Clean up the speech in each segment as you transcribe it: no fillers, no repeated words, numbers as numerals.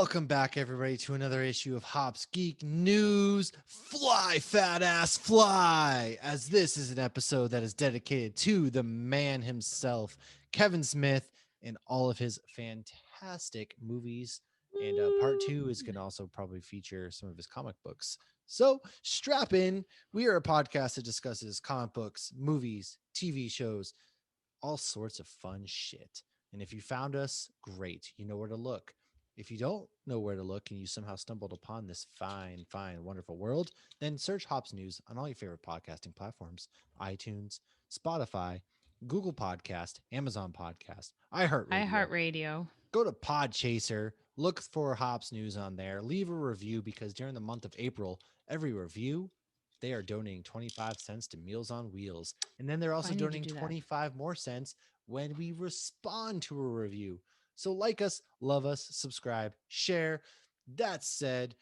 Welcome back, everybody, to another issue of Hops Geek News. Fly, fat ass, fly! As this is an episode that is dedicated to the man himself, Kevin Smith, and all of his fantastic movies. And part two is going to also probably feature some of his comic books. So strap in. We are a podcast that discusses comic books, movies, TV shows, all sorts of fun shit. And if you found us, great. You know where to look. If you don't know where to look and you somehow stumbled upon this fine, wonderful world, then search Hops News on all your favorite podcasting platforms: iTunes, Spotify, Google Podcast, Amazon Podcast, iHeartRadio. iHeartRadio. Go to Podchaser, look for Hops News on there, leave a review because during the month of April, every review, they are donating 25 cents to Meals on Wheels. And then they're also I need to donating do that. 25 more cents when we respond to a review. So like us, love us, subscribe, share. That said,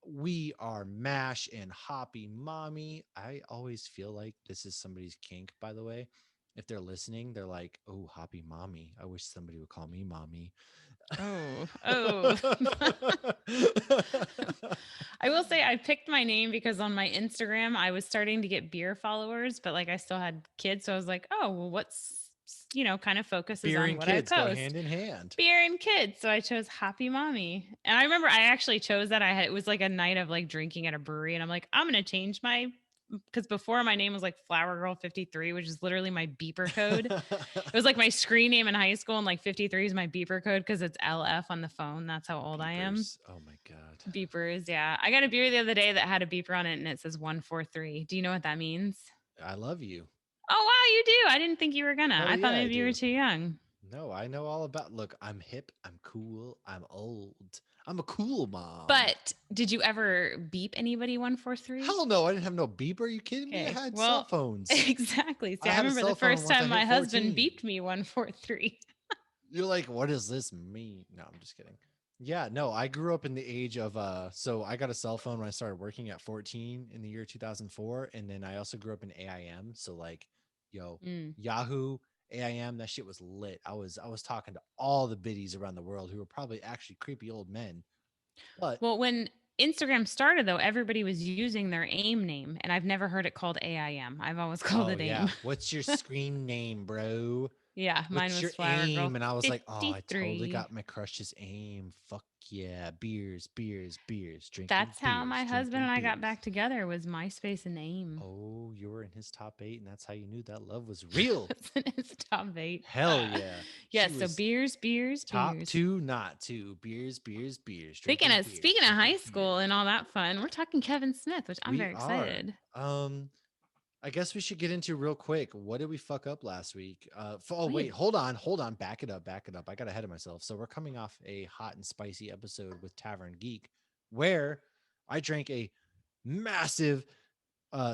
we are Mash and Hoppy Mommy. I always feel like this is somebody's kink, by the way. If they're listening, they're like, oh, Hoppy Mommy. I wish somebody would call me Mommy. Oh. I will say I picked my name because on my Instagram, I was starting to get beer followers, but like I still had kids. So I was like, oh, well, kind of focuses Beer on and what kids I go post. hand in hand. Beer and kids. So I chose Happy Mommy. And I remember I actually chose that. It was like a night of like drinking at a brewery. And I'm like, I'm going to change because before my name was like Flower Girl 53, which is literally my beeper code. It was like my screen name in high school, and like 53 is my beeper code because it's LF on the phone. That's how old I am. Beepers. Oh my God. Beepers, yeah. I got a beer the other day that had a beeper on it and it says 143. Do you know what that means? I love you. Oh, wow, you do. I didn't think you were gonna. Hell I thought yeah, I maybe you were do. too young. No, I know all about. Look, I'm hip. I'm cool. I'm old. I'm a cool mom. But did you ever beep anybody 143? Hell no, I didn't have no beeper. Are you kidding me? I Okay. had cell Well, phones. exactly. See, I I had a remember the cell phone first once I time hit my husband 14. beeped me 143. You're like, what does this mean? No, I'm just kidding. Yeah, no, I grew up in the age of so I got a cell phone when I started working at 14 in the year 2004, and then I also grew up in AIM, so like, yo, Mm. Yahoo, AIM, that shit was lit. I was talking to all the biddies around the world who were probably actually creepy old men. But Well, when Instagram started, though, everybody was using their AIM name, and I've never heard it called AIM. I've always called oh it yeah, AIM. what's your screen name, bro? Yeah, mine What's was your Flower Girl aim? And I was like, oh, I totally 53. got my crush's aim. Fuck yeah. Beers, beers, beers, That's how my husband drinking and I got beers. back together was MySpace and AIM. Oh, you were in his top 8, and that's how you knew that love was real. It's top eight. Hell yeah. She Yes, so was beers, beers, top beers. 2, not 2. Beers, beers, beers, Speaking drinking of beers, speaking of drinking high school beers. and all that fun, we're talking Kevin Smith, which I'm We very are. excited. I guess we should get into real quick. What did we fuck up last week? We Wait, hold on, back it up. I got ahead of myself. So we're coming off a hot and spicy episode with Tavern Geek, where I drank a massive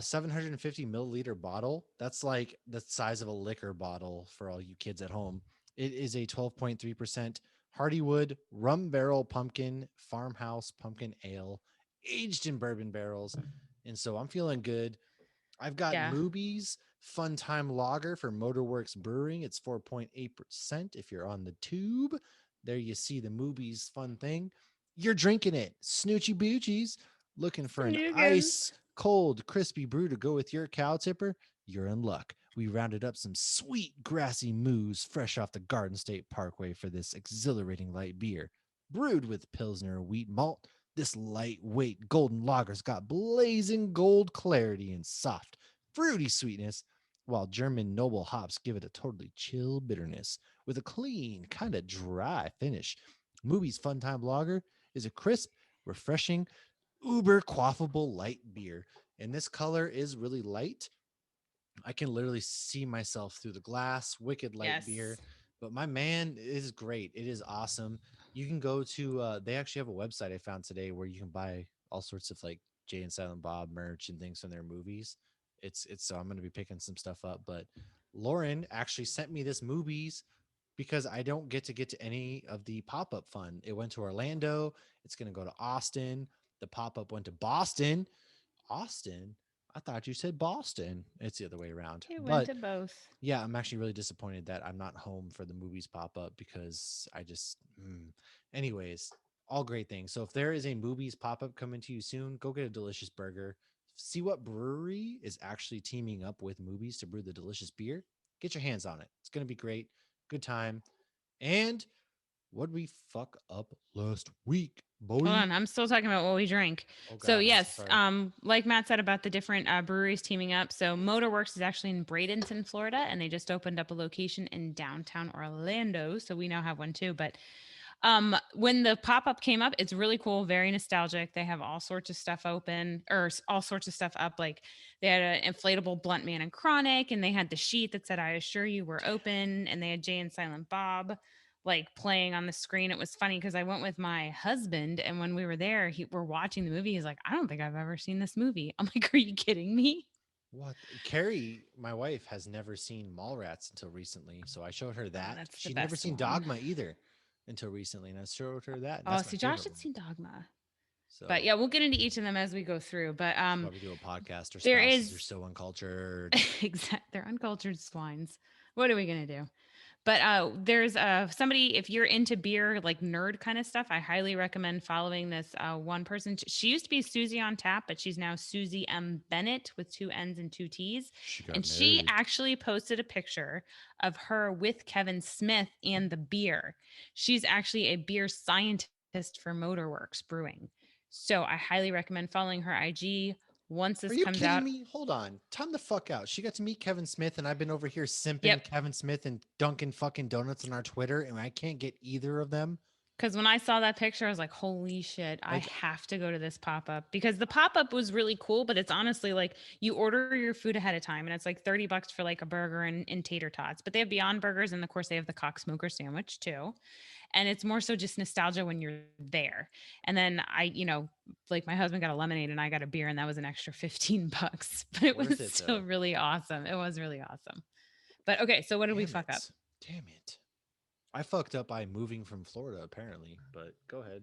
750 milliliter bottle. That's like the size of a liquor bottle for all you kids at home. It is a 12.3% Hardywood rum barrel pumpkin farmhouse pumpkin ale, aged in bourbon barrels. And so I'm feeling good. I've got yeah. Mooby's Fun Time Lager for Motorworks Brewing. It's 4.8% if you're on the tube. There you see the Mooby's fun thing. You're drinking it. Snoochie Boochies. Looking for an Snoogans. ice cold, crispy brew to go with your cow tipper? You're in luck. We rounded up some sweet, grassy moos fresh off the Garden State Parkway for this exhilarating light beer. Brewed with Pilsner wheat malt, this lightweight golden lager's got blazing gold clarity and soft, fruity sweetness, while German noble hops give it a totally chill bitterness with a clean, kind of dry finish. Mooby's Fun Time Lager is a crisp, refreshing, uber quaffable light beer. And this color is really light. I can literally see myself through the glass. Wicked light beer. Yes. But my man, it is great. It is awesome. You can go to they actually have a website I found today where you can buy all sorts of like Jay and Silent Bob merch and things from their movies. It's so I'm gonna be picking some stuff up. But Lauren actually sent me this movies because I don't get to any of the pop-up fun. It went to Orlando, it's gonna go to Austin. The pop-up went to Boston. Austin? I thought you said Boston. It's the other way around. It went But to both. yeah, I'm actually really disappointed that I'm not home for the movies pop up because I just, anyways, all great things. So if there is a Mooby's pop-up coming to you soon, go get a delicious burger. See what brewery is actually teaming up with Mooby's to brew the delicious beer. Get your hands on it. It's going to be great. Good time. And what we fuck up last week, boy? Hold on, I'm still talking about what we drank. Oh God, So I'm so yes, sorry. like Matt said about the different breweries teaming up. So Motorworks is actually in Bradenton, Florida, and they just opened up a location in downtown Orlando. So we now have one too. But when the pop-up came up, it's really cool, very nostalgic. They have all sorts of stuff open or all sorts of stuff up. Like they had an inflatable Bluntman and Chronic, and they had the sheet that said I assure you we're open, and they had Jay and Silent Bob like playing on the screen. It was funny because I went with my husband, and when we were there, we're watching the movie. He's like, I don't think I've ever seen this movie. I'm like, are you kidding me? What? Carrie, my wife, has never seen Mallrats until recently. So I showed her Oh, that. that's the She'd never best seen one. Dogma either until recently. And I showed her that. And Oh, that's my see, Josh favorite had one. seen Dogma. But So yeah, we'll get into each of them as we go through. But should probably do a podcast. Our there spouses are is so uncultured. they're uncultured swines. What are we gonna do? But there's somebody, if you're into beer, like nerd kind of stuff, I highly recommend following this one person. She used to be Susie on Tap, but she's now Susie M. Bennett with two N's and two T's. She got And she married. actually posted a picture of her with Kevin Smith and the beer. She's actually a beer scientist for Motorworks Brewing. So I highly recommend following her IG. Once Are this you comes kidding out, me? Hold on. Time the fuck out. She got to meet Kevin Smith, and I've been over here simping yep. Kevin Smith and Dunkin' fucking Donuts on our Twitter, and I can't get either of them. Because when I saw that picture, I was like, holy shit, I Like, have to go to this pop up because the pop up was really cool. But it's honestly like you order your food ahead of time and it's like $30 for like a burger and tater tots. But they have Beyond Burgers and of course they have the cock smoker sandwich too. And it's more so just nostalgia when you're there. And then like my husband got a lemonade and I got a beer and that was an extra $15. But it worth was it still though. really awesome. It was really awesome. But okay, so what did we Damn fuck up? it. Damn it. I fucked up by moving from Florida, apparently, but go ahead.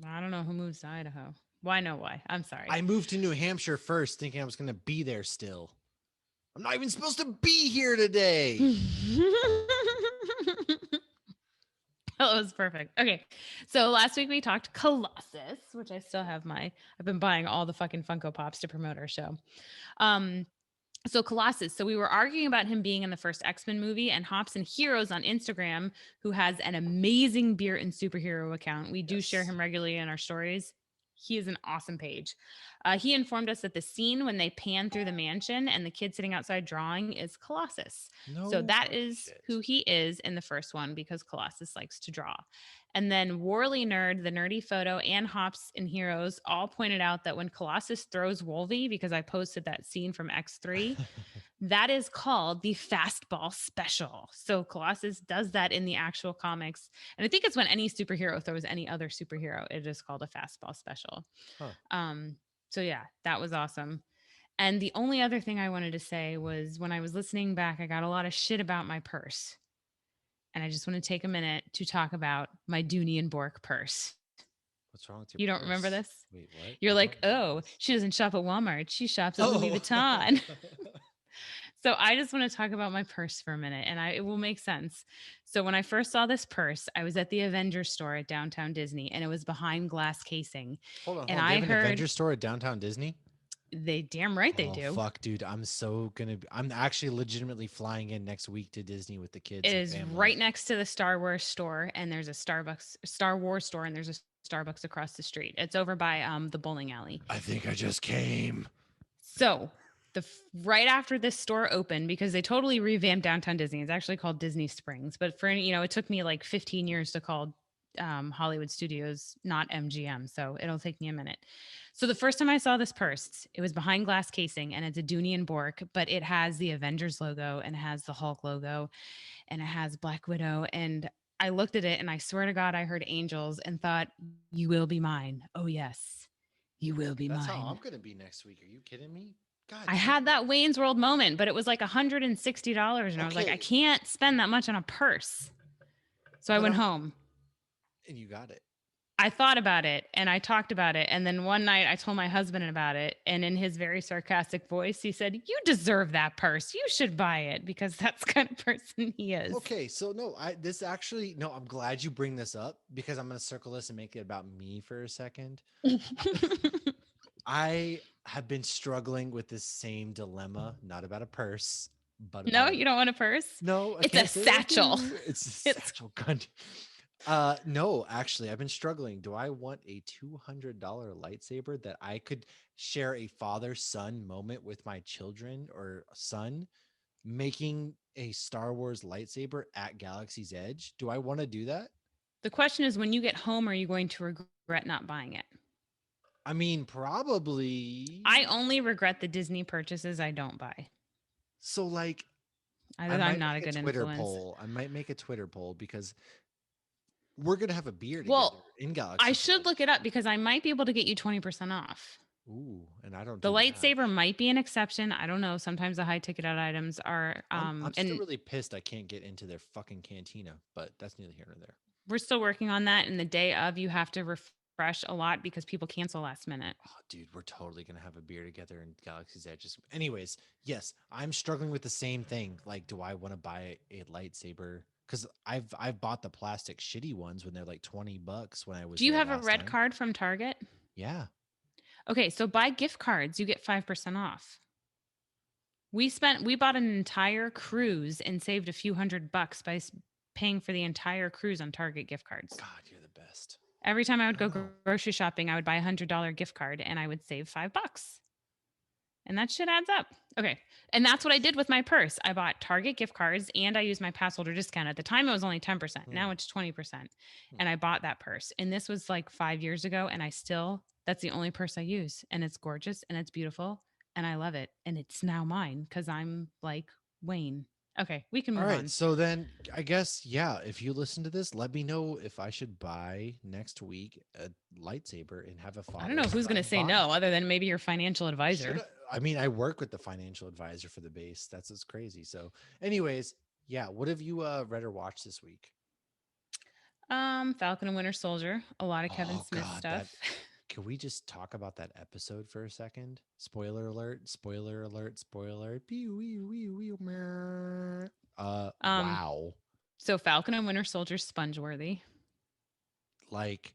I don't know who moves to Idaho. Why? No, why? I'm sorry. I moved to New Hampshire first, thinking I was going to be there still. I'm not even supposed to be here today. That was perfect. Okay. So last week we talked Colossus, which I still have I've been buying all the fucking Funko Pops to promote our show. So Colossus. So we were arguing about him being in the first X-Men movie, and Hops and Heroes on Instagram, who has an amazing beer and superhero account. We do share him regularly in our stories. He is an awesome page. He informed us that the scene when they pan through the mansion and the kid sitting outside drawing is Colossus. No So that is shit. who he is in the first one because Colossus likes to draw. And then Warley Nerd, the Nerdy Photo, and Hops and Heroes all pointed out that when Colossus throws Wolvie, because I posted that scene from X3, that is called the fastball special. So Colossus does that in the actual comics. And I think it's when any superhero throws any other superhero, it is called a fastball special. Huh. So yeah, that was awesome. And the only other thing I wanted to say was when I was listening back, I got a lot of shit about my purse. And I just want to take a minute to talk about my Dooney and Bork purse. What's wrong with your You don't purse? remember this? Wait, what? You're I like, don't remember oh, this. she doesn't shop at Walmart. She shops at Louis Vuitton. So I just want to talk about my purse for a minute and it will make sense. So when I first saw this purse, I was at the Avengers store at downtown Disney and it was behind glass casing. Hold on. And They I have an heard Avengers store at downtown Disney? they damn right they Oh, do. fuck, dude. I'm actually legitimately flying in next week to Disney with the kids. It and is family. right next to the Star Wars store and there's a Star Wars store and there's a Starbucks across the street. It's over by the bowling alley. I think I just came. So right after this store opened, because they totally revamped downtown Disney. It's actually called Disney Springs, but it took me like 15 years to call Hollywood Studios, not MGM. So it'll take me a minute. So the first time I saw this purse, it was behind glass casing and it's a Dooney and Bork, but it has the Avengers logo and it has the Hulk logo and it has Black Widow. And I looked at it and I swear to God, I heard angels and thought, you will be mine. Oh yes, you will be That's mine. how I'm going to be next week. Are you kidding me? God, I had that Wayne's World moment, but it was like $160. And I was like, I can't spend that much on a purse. So I went home. And you got it. I thought about it and I talked about it. And then one night I told my husband about it. And in his very sarcastic voice, he said, "You deserve that purse. You should buy it," because that's the kind of person he is. Okay, so no, this actually no, I'm glad you bring this up because I'm gonna circle this and make it about me for a second. I have been struggling with this same dilemma, not about a purse, but No, about a you don't want a purse? no, I It's a can't say that. satchel. It's a It's satchel gun. No, actually, I've been struggling. Do I want a $200 lightsaber that I could share a father-son moment with my children or son making a Star Wars lightsaber at Galaxy's Edge? Do I want to do that? the question is, when you get home, are you going to regret not buying it? I mean, probably. I only regret the Disney purchases I don't buy. So like I I'm might not a make a good Twitter influence. poll. I might make a Twitter poll because we're gonna have a beer together Well, in I Galaxy's should look Edge. it up because I might be able to get you 20% off. Ooh, and I don't The do math. lightsaber might be an exception. I don't know. Sometimes the high ticket items are I'm still and really pissed I can't get into their fucking cantina, but that's neither here nor there. we're still working on that. And the day of, you have to refresh a lot because people cancel last minute. Oh, dude, we're totally gonna have a beer together in Galaxy's Edge. Anyways, yes, I'm struggling with the same thing. Like, do I want to buy a lightsaber? Because I've bought the plastic shitty ones when they're like $20 when I was Do you there have a last red time. card from Target? Yeah. Okay, so buy gift cards, you get 5% off. We bought an entire cruise and saved a few $100 by paying for the entire cruise on Target gift cards. God, you're the best. Every time I would go Wow. grocery shopping, I would buy $100 gift card and I would save $5. And that shit adds up. Okay. And that's what I did with my purse. I bought Target gift cards and I used my pass holder discount. At the time, it was only 10%. Now it's 20%. And I bought that purse. And this was like 5 years ago. And that's the only purse I use. And it's gorgeous and it's beautiful. And I love it. And it's now mine because I'm like Wayne. Okay. We can All move right, on. so then I guess yeah, if you listen to this, let me know if I should buy next week a lightsaber and have a father. I don't know who's going to say no other than maybe your financial advisor. I mean, I work with the financial advisor for the base. That's what's crazy. So, anyways, yeah, what have you read or watched this week? Falcon and Winter Soldier, a lot of Kevin Oh Smith God, stuff. can we just talk about that episode for a second? Spoiler alert! Spoiler alert! Spoiler alert! Wow. So Falcon and Winter Soldier, sponge-worthy. Like,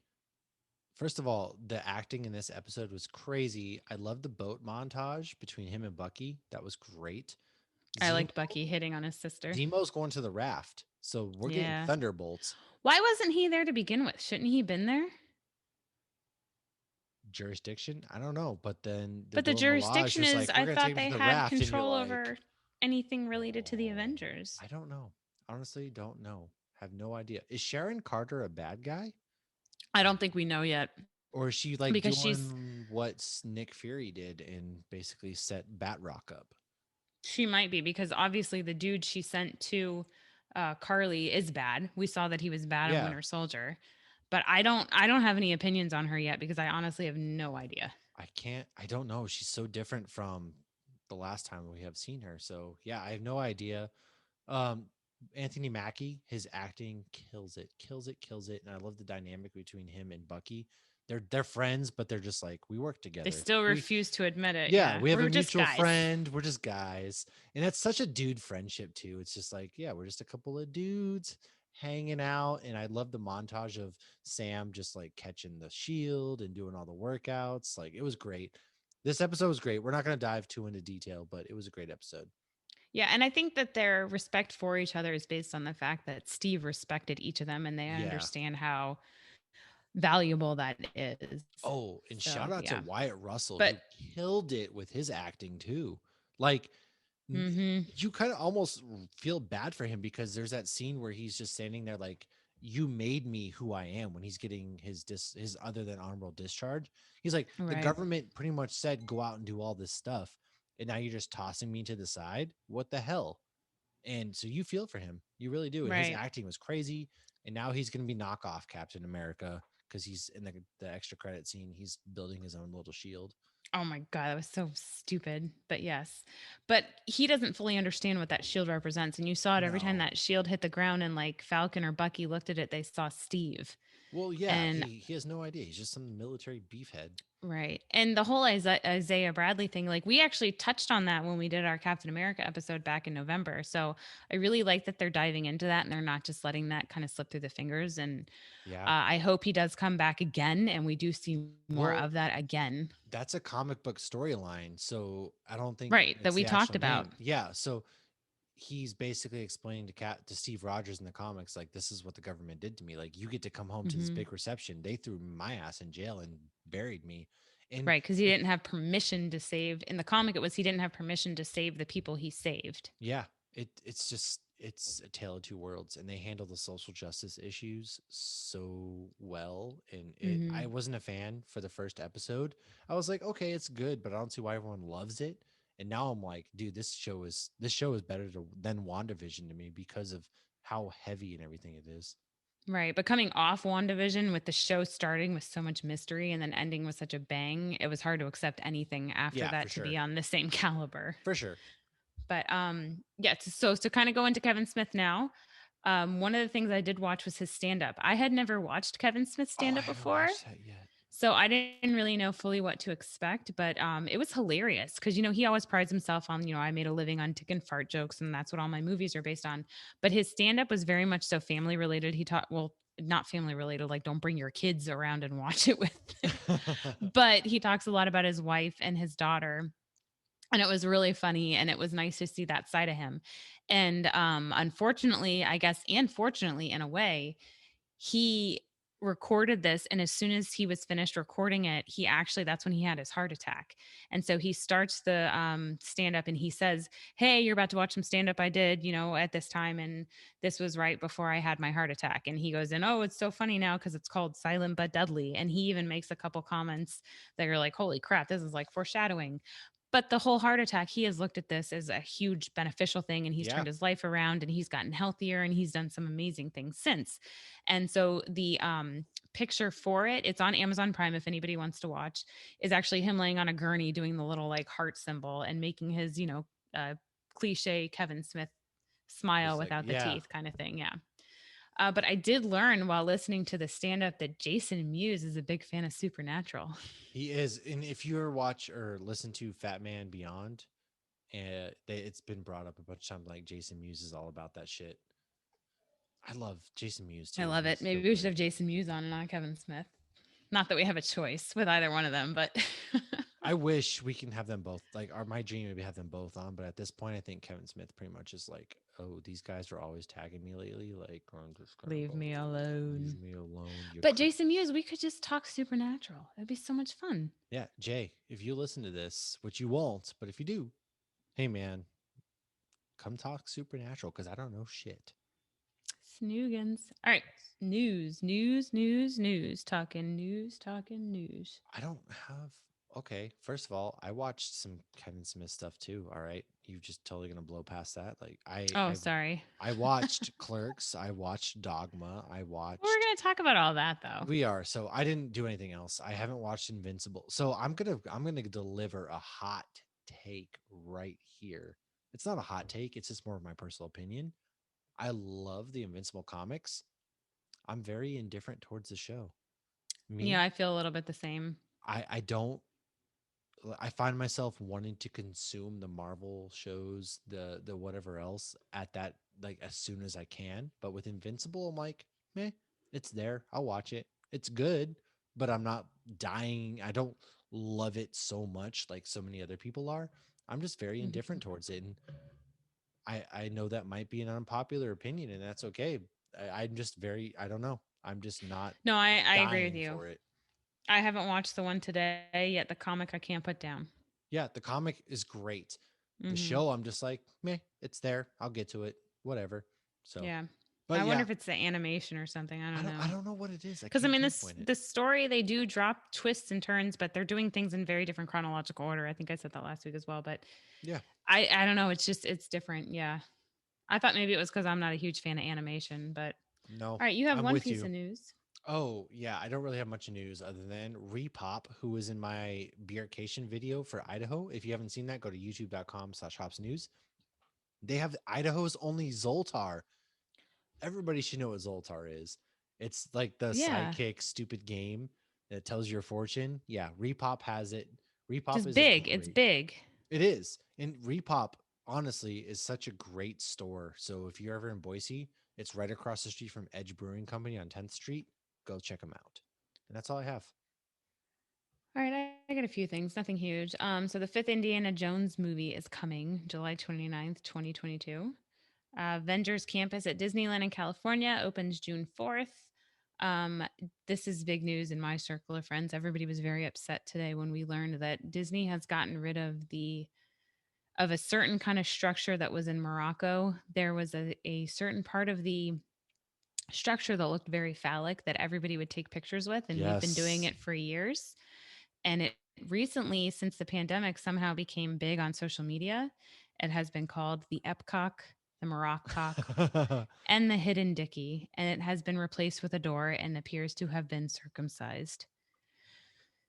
first of all, the acting in this episode was crazy. I love the boat montage between him and Bucky. That was great. I liked Bucky hitting on his sister. Zemo's going to the raft, so we're getting thunderbolts. Why wasn't he there to begin with? Shouldn't he been there? Jurisdiction? I don't know, but then the jurisdiction is like, I thought they had control over anything related to the Avengers. I don't know. Honestly, don't know. Have no idea. Is Sharon Carter a bad guy? I don't think we know yet. Or is she like because doing she's what Nick Fury did and basically set Batroc up? She might be, because obviously the dude she sent to Carly is bad. We saw that he was bad in Winter Soldier. But I don't have any opinions on her yet because I honestly have no idea. I don't know. She's so different from the last time we have seen her. So yeah, I have no idea. Anthony Mackie, his acting kills it. And I love the dynamic between him and Bucky. They're friends, but they're just like, we work together. They still refuse to admit it. Yeah, we have a mutual friend. We're just guys. And that's such a dude friendship too. It's just like, yeah, we're just a couple of dudes hanging out. And I love the montage of Sam just like catching the shield and doing all the workouts. Like, it was great. This episode was great. We're not going to dive too into detail, but it was a great episode. Yeah, and I think that their respect for each other is based on the fact that Steve respected each of them and they understand how valuable that is. Oh, and shout out to Wyatt Russell, who killed it with his acting too. Like, you kind of almost feel bad for him because there's that scene where he's just standing there like, you made me who I am, when he's getting his other than honorable discharge. He's like, the government pretty much said go out and do all this stuff, and now you're just tossing me to the side. What the hell? And so you feel for him. You really do. And his acting was crazy. And now he's going to be knockoff Captain America because he's in the extra credit scene. He's building his own little shield. Oh my God, that was so stupid. But yes, but he doesn't fully understand what that shield represents. And you saw it every time that shield hit the ground and like Falcon or Bucky looked at it, they saw Steve. Well, yeah, And he has no idea. He's just some military beefhead. right. And the whole Isaiah Bradley thing, like we actually touched on that when we did our Captain America episode back in November. So I really like that they're diving into that and they're not just letting that kind of slip through the fingers. And Yeah. I hope he does come back again and we do see more of Well, that again. that's a comic book storyline, so I don't think Right. That it's we the talked actual about. name. Yeah, so he's basically explaining to Steve Rogers in the comics, like, this is what the government did to me. Like, you get to come home to this Hmm. big reception. They threw my ass in jail and buried me. And Right. Because he it, didn't have permission to save. In the comic, it was he didn't have permission to save the people he saved. yeah, it's just it's a tale of two worlds, and they handle the social justice issues so well. And I Hmm. wasn't a fan for the first episode. I was like, okay, it's good, but I don't see why everyone loves it. And now I'm like, dude, this show is better than WandaVision to me because of how heavy and everything it is. Right. But coming off WandaVision with the show starting with so much mystery and then ending with such a bang, it was hard to accept anything after Yeah, for that to be sure, on the same caliber. for sure. But yeah, so to kind of go into Kevin Smith now, one of the things I did watch was his stand up. I had never watched Kevin Smith Oh, stand I up haven't before. watched that yet. So I didn't really know fully what to expect, but it was hilarious because he always prides himself on I made a living on dick and fart jokes, and that's what all my movies are based on. But his stand up was very much so family related. He taught not family related, like don't bring your kids around and watch it with. But he talks a lot about his wife and his daughter, and it was really funny and it was nice to see that side of him. And unfortunately, I guess, and fortunately in a way, he recorded this, and as soon as he was finished recording it, he actually that's when he had his heart attack. And so he starts the stand up and he says, hey, you're about to watch some stand up I did at this time, and this was right before I had my heart attack. And he goes in, oh, it's so funny now because it's called Silent but Deadly. And he even makes a couple comments that are like, holy crap, this is like foreshadowing. But the whole heart attack, he has looked at this as a huge beneficial thing, and he's Yeah, turned his life around and he's gotten healthier and he's done some amazing things since. And so the picture for it, it's on Amazon Prime if anybody wants to watch, is actually him laying on a gurney doing the little like heart symbol and making his, cliche Kevin Smith smile just like, without the yeah. teeth kind of thing. Yeah. But I did learn while listening to the stand up that Jason Mewes is a big fan of Supernatural. He is. And if you ever watch or listen to Fat Man Beyond, it's been brought up a bunch of times. Like, Jason Mewes is all about that shit. I love Jason Mewes I too. love it. He's so Maybe we should great. have Jason Mewes on and not Kevin Smith. Not that we have a choice with either one of them, but I wish we can have them both. Like, my dream would be have them both on. But at this point, I think Kevin Smith pretty much is like, oh, these guys are always tagging me lately. Like, I'm just kind of, leave me oh, leave alone. me alone. But Jason Mewes, we could just talk Supernatural. That'd be so much fun. Yeah, Jay, if you listen to this, which you won't, but if you do, hey man, come talk Supernatural because I don't know shit. Snoogans. All right. News. Talking news, talking news. I don't have. Okay, first of all, I watched some Kevin Smith stuff too. All right, you just totally gonna blow past that. Like, Oh, sorry. I watched Clerks. I watched Dogma. I We're watched. going to talk about all that, though. We are. So I didn't do anything else. I haven't watched Invincible. So I'm gonna deliver a hot take right here. It's not a hot take. It's just more of my personal opinion. I love the Invincible comics. I'm very indifferent towards the show. Yeah, Me, I feel a little bit the same. I don't. I find myself wanting to consume the Marvel shows, the whatever else at that, like, as soon as I can. But with Invincible, I'm like, meh, it's there. I'll watch it. It's good, but I'm not dying. I don't love it so much like so many other people are. I'm just very Mhm. indifferent towards it, and I know that might be an unpopular opinion, and that's okay. I'm just very, I don't know. I'm just not No, I agree with dying you. for it. I haven't watched the one today yet. The comic I can't put down. Yeah, the comic is great. The Hmm. show, I'm just like, meh, it's there. I'll get to it. Whatever. So, Yeah. but I wonder yeah, if it's the animation or something. I don't I know. don't know what it is. I Because I can't mean, this pinpoint it. the story they do drop twists and turns, but they're doing things in very different chronological order. I think I said that last week as well, but Yeah, I don't know. It's different. Yeah, I thought maybe it was because I'm not a huge fan of animation. But no, all right, you have I'm one with piece you. of news. Oh, yeah, I don't really have much news other than Repop, who was in my beercation video for Idaho. If you haven't seen that, go to youtube.com/hops news. They have Idaho's only Zoltar. Everybody should know what Zoltar is. It's like the Yeah. sidekick stupid game that tells your fortune. Yeah, Repop has it. Repop Just is a big. It's great. big. It is. And Repop, honestly, is such a great store. So if you're ever in Boise, it's right across the street from Edge Brewing Company on 10th Street. Go check them out. And that's all I have. All right, I got a few things, nothing huge. So the fifth Indiana Jones movie is coming July 29th, 2022. Avengers Campus at Disneyland in California opens June 4th. Um, this is big news in my circle of friends. Everybody was very upset today when we learned that Disney has gotten rid of a certain kind of structure that was in Morocco. There was a certain part of the structure that looked very phallic that everybody would take pictures with, and we've been doing Yes. it for years. And it recently, since the pandemic, somehow became big on social media. It has been called the Epcock, the Moroccock, and the Hidden Dicky, and it has been replaced with a door and appears to have been circumcised.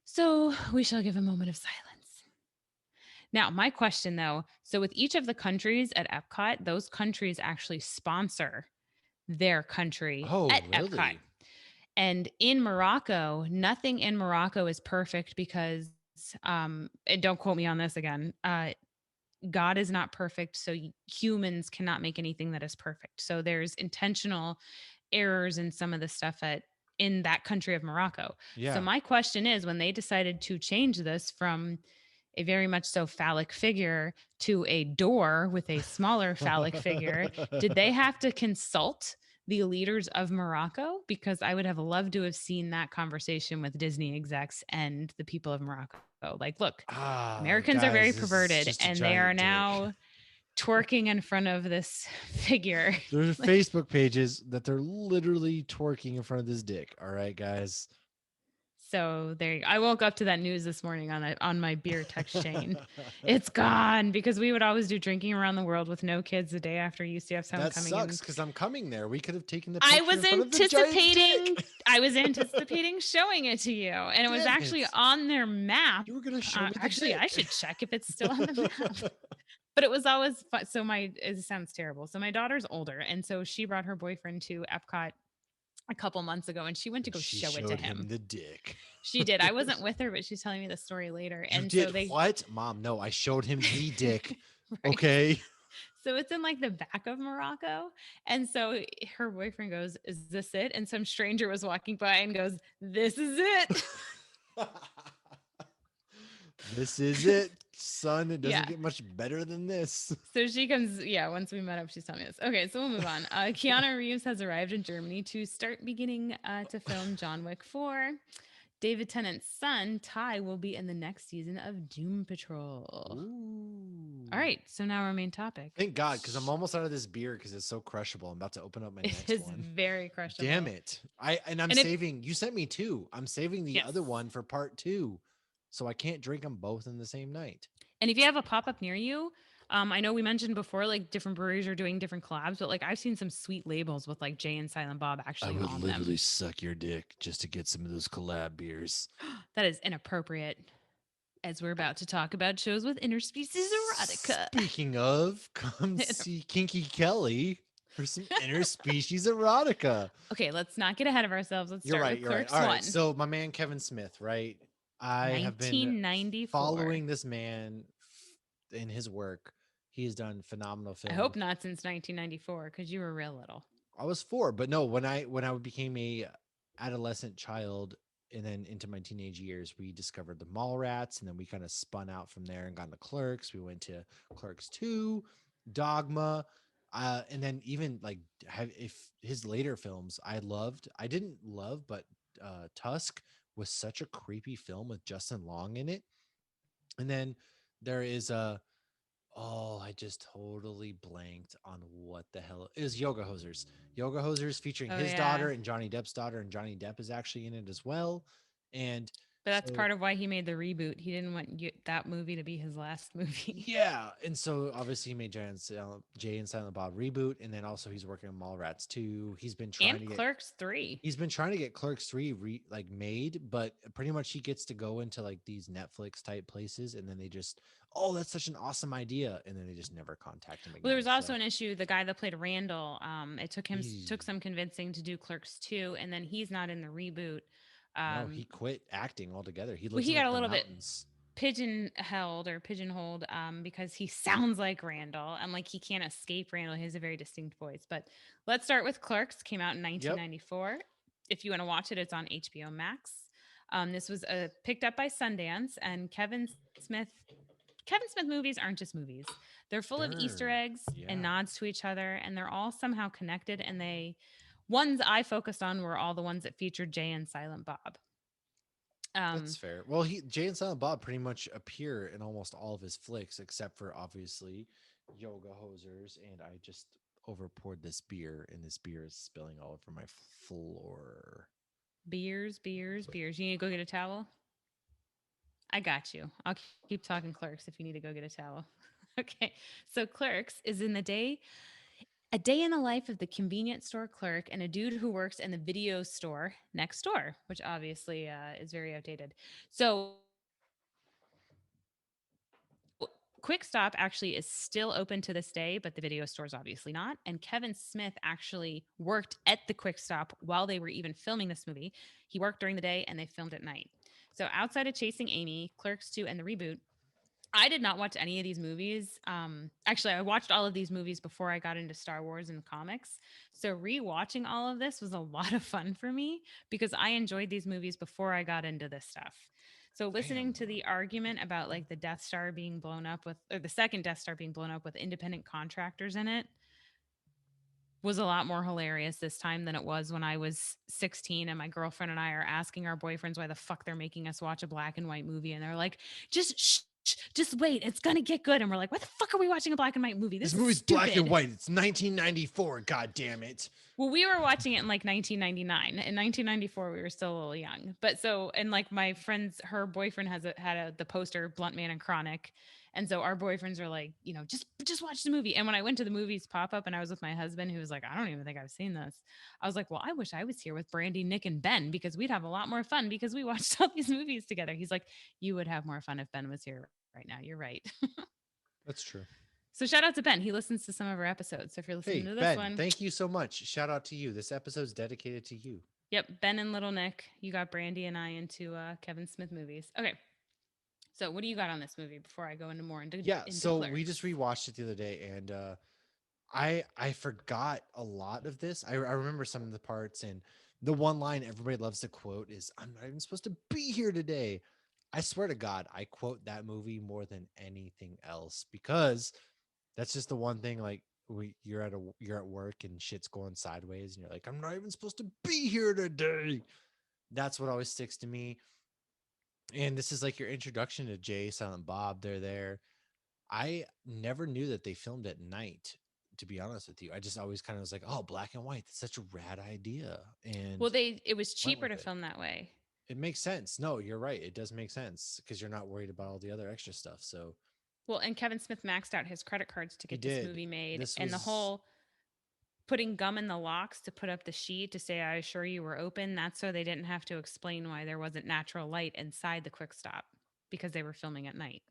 So we shall give a moment of silence. Now, my question though, so with each of the countries at Epcot, those countries actually sponsor their country Oh, at Epcot. really? And in Morocco, nothing in Morocco is perfect because, and don't quote me on this again. God is not perfect, so humans cannot make anything that is perfect. So there's intentional errors in some of the stuff in that country of Morocco. So Yeah. my question is, when they decided to change this from a very much so phallic figure to a door with a smaller phallic figure, did they have to consult the leaders of Morocco? Because I would have loved to have seen that conversation with Disney execs and the people of Morocco. Like, look, Americans are very Guys, this is perverted just a and they are giant dick. now twerking in front of this figure. There's Like, Facebook pages that they're literally twerking in front of this dick. All right, guys. so there I woke up to that news this morning on my beer text chain. It's gone, because we would always do drinking around the world with no kids the day after UCF's That homecoming. sucks And because I'm coming there. We could have taken the I picture was in front of the giant dick. anticipating showing it to you, and it was Damn actually it. on their map. You were going to show me the Actually, I dick. should check if it's still on the map. But it was always fun. So it sounds terrible. So my daughter's older, and so she brought her boyfriend to Epcot a couple months ago, and she went to go She show it to showed him him. the dick. She did. I wasn't with her, but she's telling me the story later. You And so did they what? Mom, no, I showed him the dick. right. Okay. So it's in like the back of Morocco. And so her boyfriend goes, "Is this it?" And some stranger was walking by and goes, "This is it." This is it, son. It doesn't Yeah. get much better than this. So she comes, yeah, once we met up, she's telling me this. Okay, so we'll move on. Keanu Reeves has arrived in Germany to start beginning to film John Wick 4. David Tennant's son, Ty, will be in the next season of Doom Patrol. Ooh. All right, so now our main topic. Thank God, because I'm almost out of this beer because it's so crushable. I'm about to open up my It next is one. very crushable. Damn it. I'm saving, you sent me two. I'm saving the other one for part 2. So I can't drink them both in the same night. And if you have a pop-up near you, I know we mentioned before, like different breweries are doing different collabs, but like I've seen some sweet labels with like Jay and Silent Bob actually on them. Suck your dick just to get some of those collab beers. That is inappropriate, as we're about to talk about shows with interspecies erotica. Speaking of, come see Kinky Kelly for some interspecies erotica. Okay, let's not get ahead of ourselves. Let's You're start right. with You're right. Clerks All 1. right. So my man Kevin Smith, right? I have been 1994. following this man in his work. He has done phenomenal I film. hope not since 1994, because you were real little. I was 4, but no, when I became a adolescent child and then into my teenage years, we discovered the Mallrats, and then we kind of spun out from there and got into Clerks. We went to Clerks 2, Dogma, and then even like if his later films I loved. I didn't love, but Tusk was such a creepy film with Justin Long in it. And then there is I just totally blanked on what the hell is Yoga Hosers. Yoga Hosers featuring his daughter and Johnny Depp's daughter, and Johnny Depp is actually in it as well. And but that's part of why he made the reboot. He didn't want that movie to be his last movie. Yeah, and so obviously he made Jay and Silent Bob reboot, and then also he's working on Mallrats 2. He's been trying to get Clerks 3. He's been trying to get Clerks 3 made, but pretty much he gets to go into like these Netflix type places, and then they just, oh, that's such an awesome idea. And then they just never contact him Well, there again. was also So an issue. The guy that played Randall, it took he, some convincing to do Clerks 2, and then he's not in the reboot. no, Um, he quit acting altogether. He well, lives he in got like a the little bit mountains. pigeonholed because he sounds like Randall and like he can't escape Randall. He has a very distinct voice. But let's start with Clerks. Came out in Yep. 1994. If you want to watch it, it's on HBO Max. This was picked up by Sundance, and Smith. Kevin Smith movies aren't just movies. They're full of Easter They're, eggs and yeah, nods to each other, and they're all somehow connected. And they ones I focused on were all the ones that featured Jay and Silent Bob. that's Um, fair. Well, Jay and Silent Bob pretty much appear in almost all of his flicks, except for obviously Yoga Hosers. And I just over poured this beer, and this beer is spilling all over my floor. beers. You need to go get a towel. I got you. I'll keep talking Clerks if you need to go get a towel. Okay. So Clerks is in the day a day in the life of the convenience store clerk and a dude who works in the video store next door, which obviously is very outdated. So Quick Stop actually is still open to this day, but the video store's obviously not. And Kevin Smith actually worked at the Quick Stop while they were even filming this movie. He worked during the day and they filmed at night. So outside of Chasing Amy, Clerks 2, and the reboot, I did not watch any of these movies. Actually, I watched all of these movies before I got into Star Wars and comics. So rewatching all of this was a lot of fun for me because I enjoyed these movies before I got into this stuff. So listening Damn. to the argument about like the Death Star being blown up with, or the second Death Star being blown up with independent contractors in it, was a lot more hilarious this time than it was when I was 16 and my girlfriend and I are asking our boyfriends why the fuck they're making us watch a black and white movie. And they're like, just wait, it's gonna get good. And we're like, why the fuck are we watching a black and white movie? This This is movie's black and stupid. white. It's 1994. God damn it. Well, we were watching it in like 1999. In 1994, we were still a little young. But so, and like my friends, her boyfriend had the poster Bluntman and Chronic. And so our boyfriends are like, just watch the movie. And when I went to the movies pop up and I was with my husband, who was like, I don't even think I've seen this. I was like, well, I wish I was here with Brandy, Nick, and Ben because we'd have a lot more fun because we watched all these movies together. He's like, you would have more fun if Ben was here right now. You're right. That's true. So shout out to Ben. He listens to some of our episodes. So if you're listening Hey, to this Ben, one, thank you so much. Shout out to you. This episode's dedicated to you. yep, Ben and Little Nick, you got Brandy and I into Kevin Smith movies. Okay, so what do you got on this movie before I go into more Yeah, into so we Clerks? just rewatched it the other day, and I forgot a lot of this. I remember some of the parts, and the one line everybody loves to quote is "I'm not even supposed to be here today." I swear to God, I quote that movie more than anything else because that's just the one thing. Like you're at work and shit's going sideways, and you're like, "I'm not even supposed to be here today." That's what always sticks to me. And this is like your introduction to Jay, Silent Bob. They're there. I never knew that they filmed at night, to be honest with you. I just always kind of was like, oh, black and white. That's such a rad idea. Well, And it was went cheaper with to it. film that way. It makes sense. No, you're right. It does make sense because you're not worried about all the other extra stuff. So Well, and Kevin Smith maxed out his credit cards to he get this did. movie made, This and the was, whole putting gum in the locks to put up the sheet to say "I assure you we're open." That's so they didn't have to explain why there wasn't natural light inside the quick stop because they were filming at night.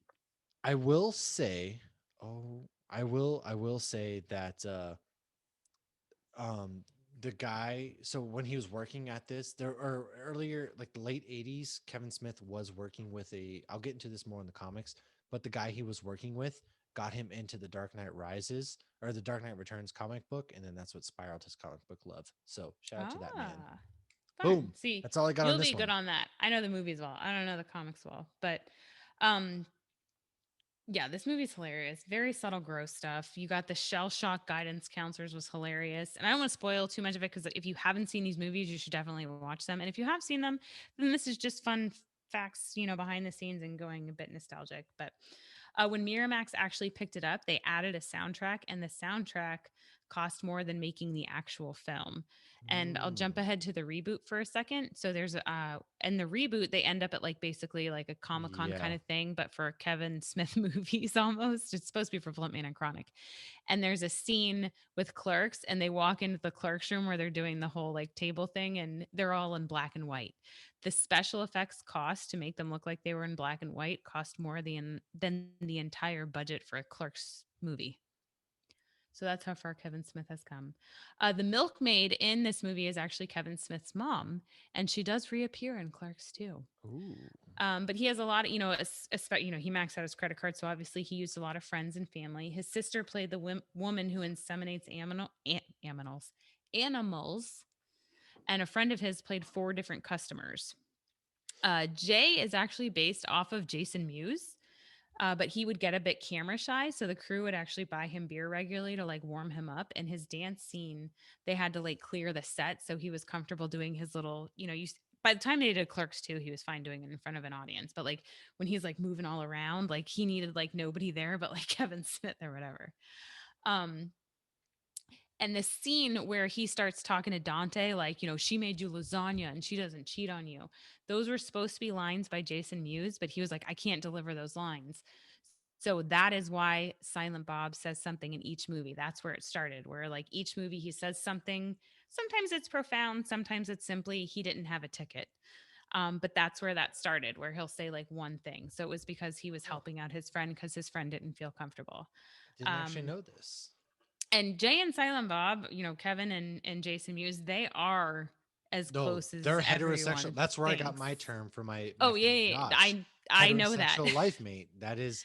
I will say, oh, I will say that, um the guy, so when he was working at this there or earlier like the late 80s, Kevin Smith was working with a, I'll get into this more in the comics, but the guy he was working with got him into the Dark Knight Rises or the Dark Knight Returns comic book, and then that's what spiraled his comic book love. So shout out to that man. Ah, fun. Boom. See, That's all I got on you'll this be one. good on that. I know the movies well. I don't know the comics well, but um yeah, this movie's hilarious. Very subtle, gross stuff. You got the shell shock guidance counselors was hilarious. And I don't want to spoil too much of it because if you haven't seen these movies, you should definitely watch them. And if you have seen them, then this is just fun facts, behind the scenes and going a bit nostalgic. But when Miramax actually picked it up, they added a soundtrack, and the soundtrack cost more than making the actual film. And I'll jump Mm, ahead to the reboot for a second. So there's in the reboot they end up at like basically like a Comic-Con kind yeah. of thing, but for Kevin Smith movies almost. It's supposed to be for Bluntman and Chronic. And there's a scene with Clerks, and they walk into the Clerks room where they're doing the whole like table thing, and they're all in black and white. The special effects cost to make them look like they were in black and white cost more than the entire budget for a Clerks movie. So that's how far Kevin Smith has come. The milkmaid in this movie is actually Kevin Smith's mom, and she does reappear in Clerks too. Ooh. But he has a lot of, he maxed out his credit card, so obviously he used a lot of friends and family. His sister played the woman who inseminates animals, and a friend of his played 4 different customers. Jay is actually based off of Jason Mewes, but he would get a bit camera shy, so the crew would actually buy him beer regularly to like warm him up. And his dance scene, they had to like clear the set, so he was comfortable doing his little, by the time they did Clerks 2, he was fine doing it in front of an audience. But like when he's like moving all around, like he needed like nobody there but like Kevin Smith or whatever. Um, and this scene where he starts talking to Dante, like, she made you lasagna and she doesn't cheat on you. Those were supposed to be lines by Jason Mewes, but he was like, I can't deliver those lines. So that is why Silent Bob says something in each movie. That's where it started, where like each movie he says something. Sometimes it's profound, sometimes it's simply he didn't have a ticket. But that's where that started, where he'll say like one thing. So it was because he was Oh, helping out his friend because his friend didn't feel comfortable. I didn't actually Um, know this. and Jay and Silent Bob, Kevin and Jason Mewes, they are as No, close as they're heterosexual. everyone That's where I got thinks. my term for my Oh yeah, friend yeah, yeah. Josh. I know that. Heterosexual life mate. That is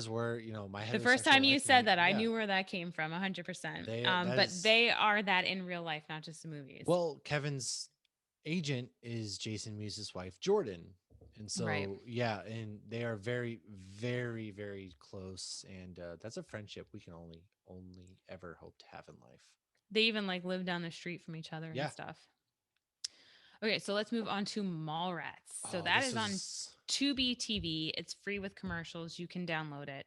where, my The first heterosexual time you life said mate. that, I Yeah. knew where that came from, 100%. That But is they are that in real life, not just the movies. well, Kevin's agent is Jason Mewes' wife, Jordan. And Right. so, yeah, and they are very, very, very close. And that's a friendship we can only ever hope to have in life. They even like live down the street from each other and Yeah. stuff. Okay, so let's move on to Mallrats. So Oh, that this is on was Tubi TV. It's free with commercials. You can download it.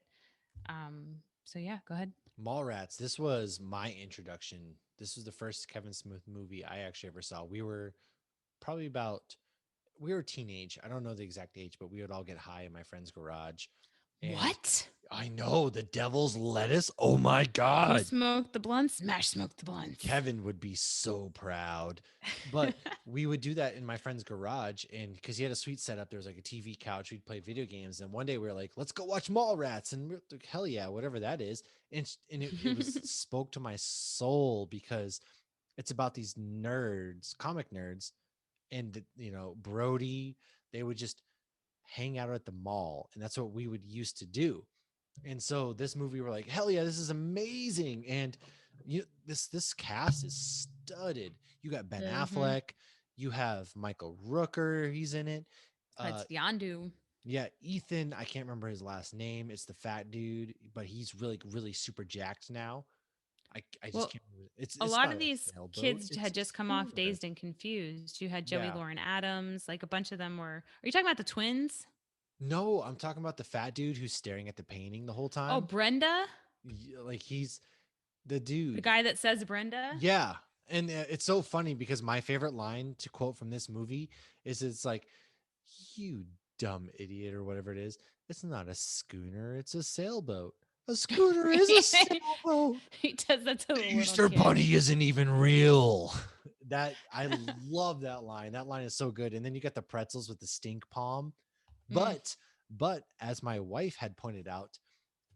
So yeah, go ahead. Mallrats. This was my introduction. This was the first Kevin Smith movie I actually ever saw. We were probably about we were teenage. I don't know the exact age, but we would all get high in my friend's garage. And What? I know the devil's lettuce. Oh my Who god. smoked the blunts? Smash smoked the blunts. Kevin would be so proud. But we would do that in my friend's garage, and because he had a sweet setup, there was like a TV couch. We'd play video games, and one day we were like, "Let's go watch Mallrats," and we're like, "Hell yeah, whatever that is." And it was spoke to my soul because it's about these nerds, comic nerds, and Brody. They would just hang out at the mall, and that's what we would used to do. And so this movie, we're like, hell yeah, this is amazing. And this cast is studded. You got Ben hmm Affleck, you have Michael Rooker, he's in it. It's Yandu. Yeah, Ethan, I can't remember his last name. It's the fat dude, but he's really super jacked now. I just Well, can't remember. It's a it's lot not of a these sailboat. kids It's had a just come off schooner. Dazed and Confused. You had Joey Yeah. Lauren Adams, like a bunch of them were. Are you talking about the twins? No, I'm talking about the fat dude who's staring at the painting the whole Oh, time. Brenda, Like he's the the dude. guy that says Brenda. Yeah. And it's so funny because my favorite line to quote from this movie is it's like, you dumb idiot, or whatever it is. It's not a schooner, it's a sailboat. A schooner is a sailboat. He does that to the The little Easter kid. Bunny isn't even real. That I love that line. That line is so good. And then you got the pretzels with the stink palm. Mm, But as my wife had pointed out,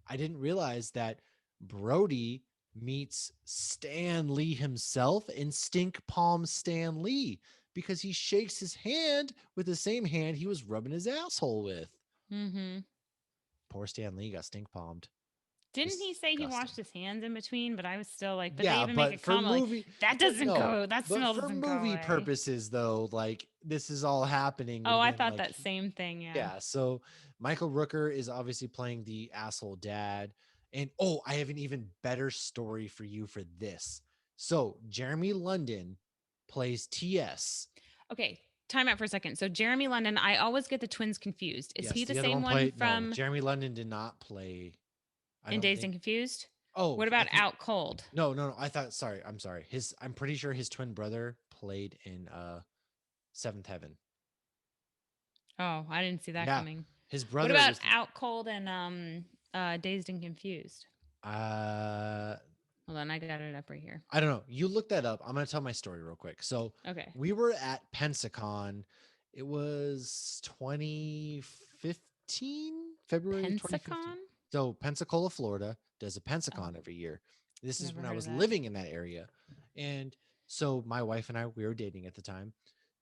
I didn't realize that Brody meets Stan Lee himself in Stink Palm Stan Lee because he shakes his hand with the same hand he was rubbing his asshole with. hmm Poor Stan Lee got stink palmed. Didn't he say he Disgusting. washed his hands in between? But I was still like, but they Yeah, even make a but for comment like movie, that but doesn't no, go. That but smell for doesn't go movie away. purposes, though, like this is all happening, Oh, and I then thought like that same thing. Yeah. yeah, so Michael Rooker is obviously playing the asshole dad. And oh, I have an even better story for you for this. So Jeremy London plays TS. Okay. Time out for a second. So Jeremy London, I always get the twins confused. Is Yes, he the the other same one one played no, from Jeremy London did not play. I in don't Dazed think. and Confused? Oh, What I about think Out Cold? no. I thought I'm sorry. I'm pretty sure his twin brother played in Seventh Heaven. Oh, I didn't see that Yeah. coming. His What brother about was Out Cold and Dazed and Confused? uh Hold on, I got it up right here. I don't know. You look that up. I'm going to tell my story real quick. So Okay. we were at Pensacon. It was 2015, February 2015. Pensacon? So Pensacola, Florida does a Oh, Pensacon every year. This is never when I heard of was that. living in that area. And so my wife and I, we were dating at the time,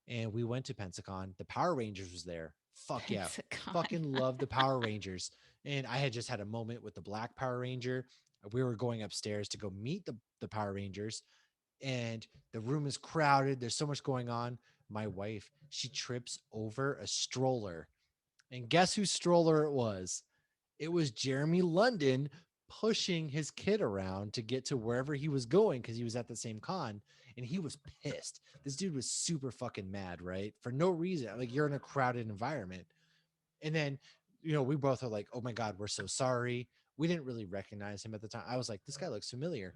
and we went to Pensacon. The Power Rangers was there. Fuck yeah. Pensacon. Fucking love the Power Rangers. And I had just had a moment with the Black Power Ranger. We were going upstairs to go meet the Power Rangers, and the room is crowded. There's so much going on. My wife, she trips over a stroller. And guess whose stroller it was? It was Jeremy London pushing his kid around to get to wherever he was going because he was at the same con, and he was pissed. This dude was super fucking mad, right? For no reason. Like, you're in a crowded environment. And then, we both are like, oh my God, we're so sorry. We didn't really recognize him at the time. I was like, this guy looks familiar.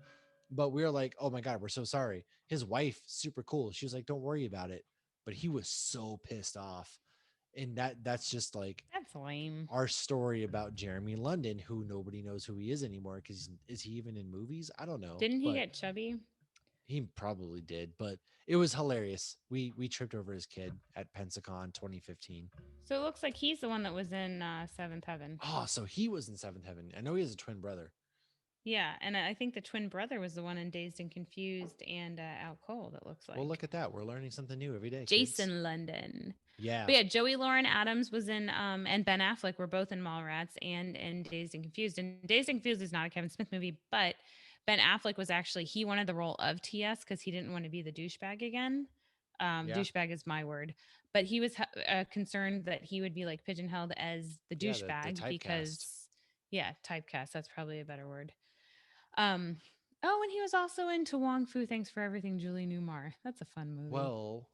But we were like, oh my God, we're so sorry. His wife, super cool. She was like, don't worry about it. But he was so pissed off. And that's just like That's lame. our story about Jeremy London, who nobody knows who he is anymore. Because is he even in movies? I don't know. Didn't he But get chubby? he probably did. But it was hilarious. We tripped over his kid at Pensacon 2015. So it looks like he's the one that was in Seventh Heaven. Oh, so he was in Seventh Heaven. I know he has a twin brother. Yeah, and I think the twin brother was the one in Dazed and Confused and Out Cold, it looks Well, look like. at that. We're learning something new every day, kids. Jason London. Yeah. But yeah, Joey Lauren Adams was in, and Ben Affleck were both in Mallrats and in Dazed and Confused. And Dazed and Confused is not a Kevin Smith movie, but Ben Affleck was actually, he wanted the role of TS because he didn't want to be the douchebag again. Yeah. Douchebag is my word. But he was concerned that he would be like pigeonholed as the Yeah. The douchebag typecast. because, yeah, typecast. That's probably a better word. Um, oh, and he was also into Wong Fu. Thanks for everything, Julie Newmar. That's a fun movie. Well,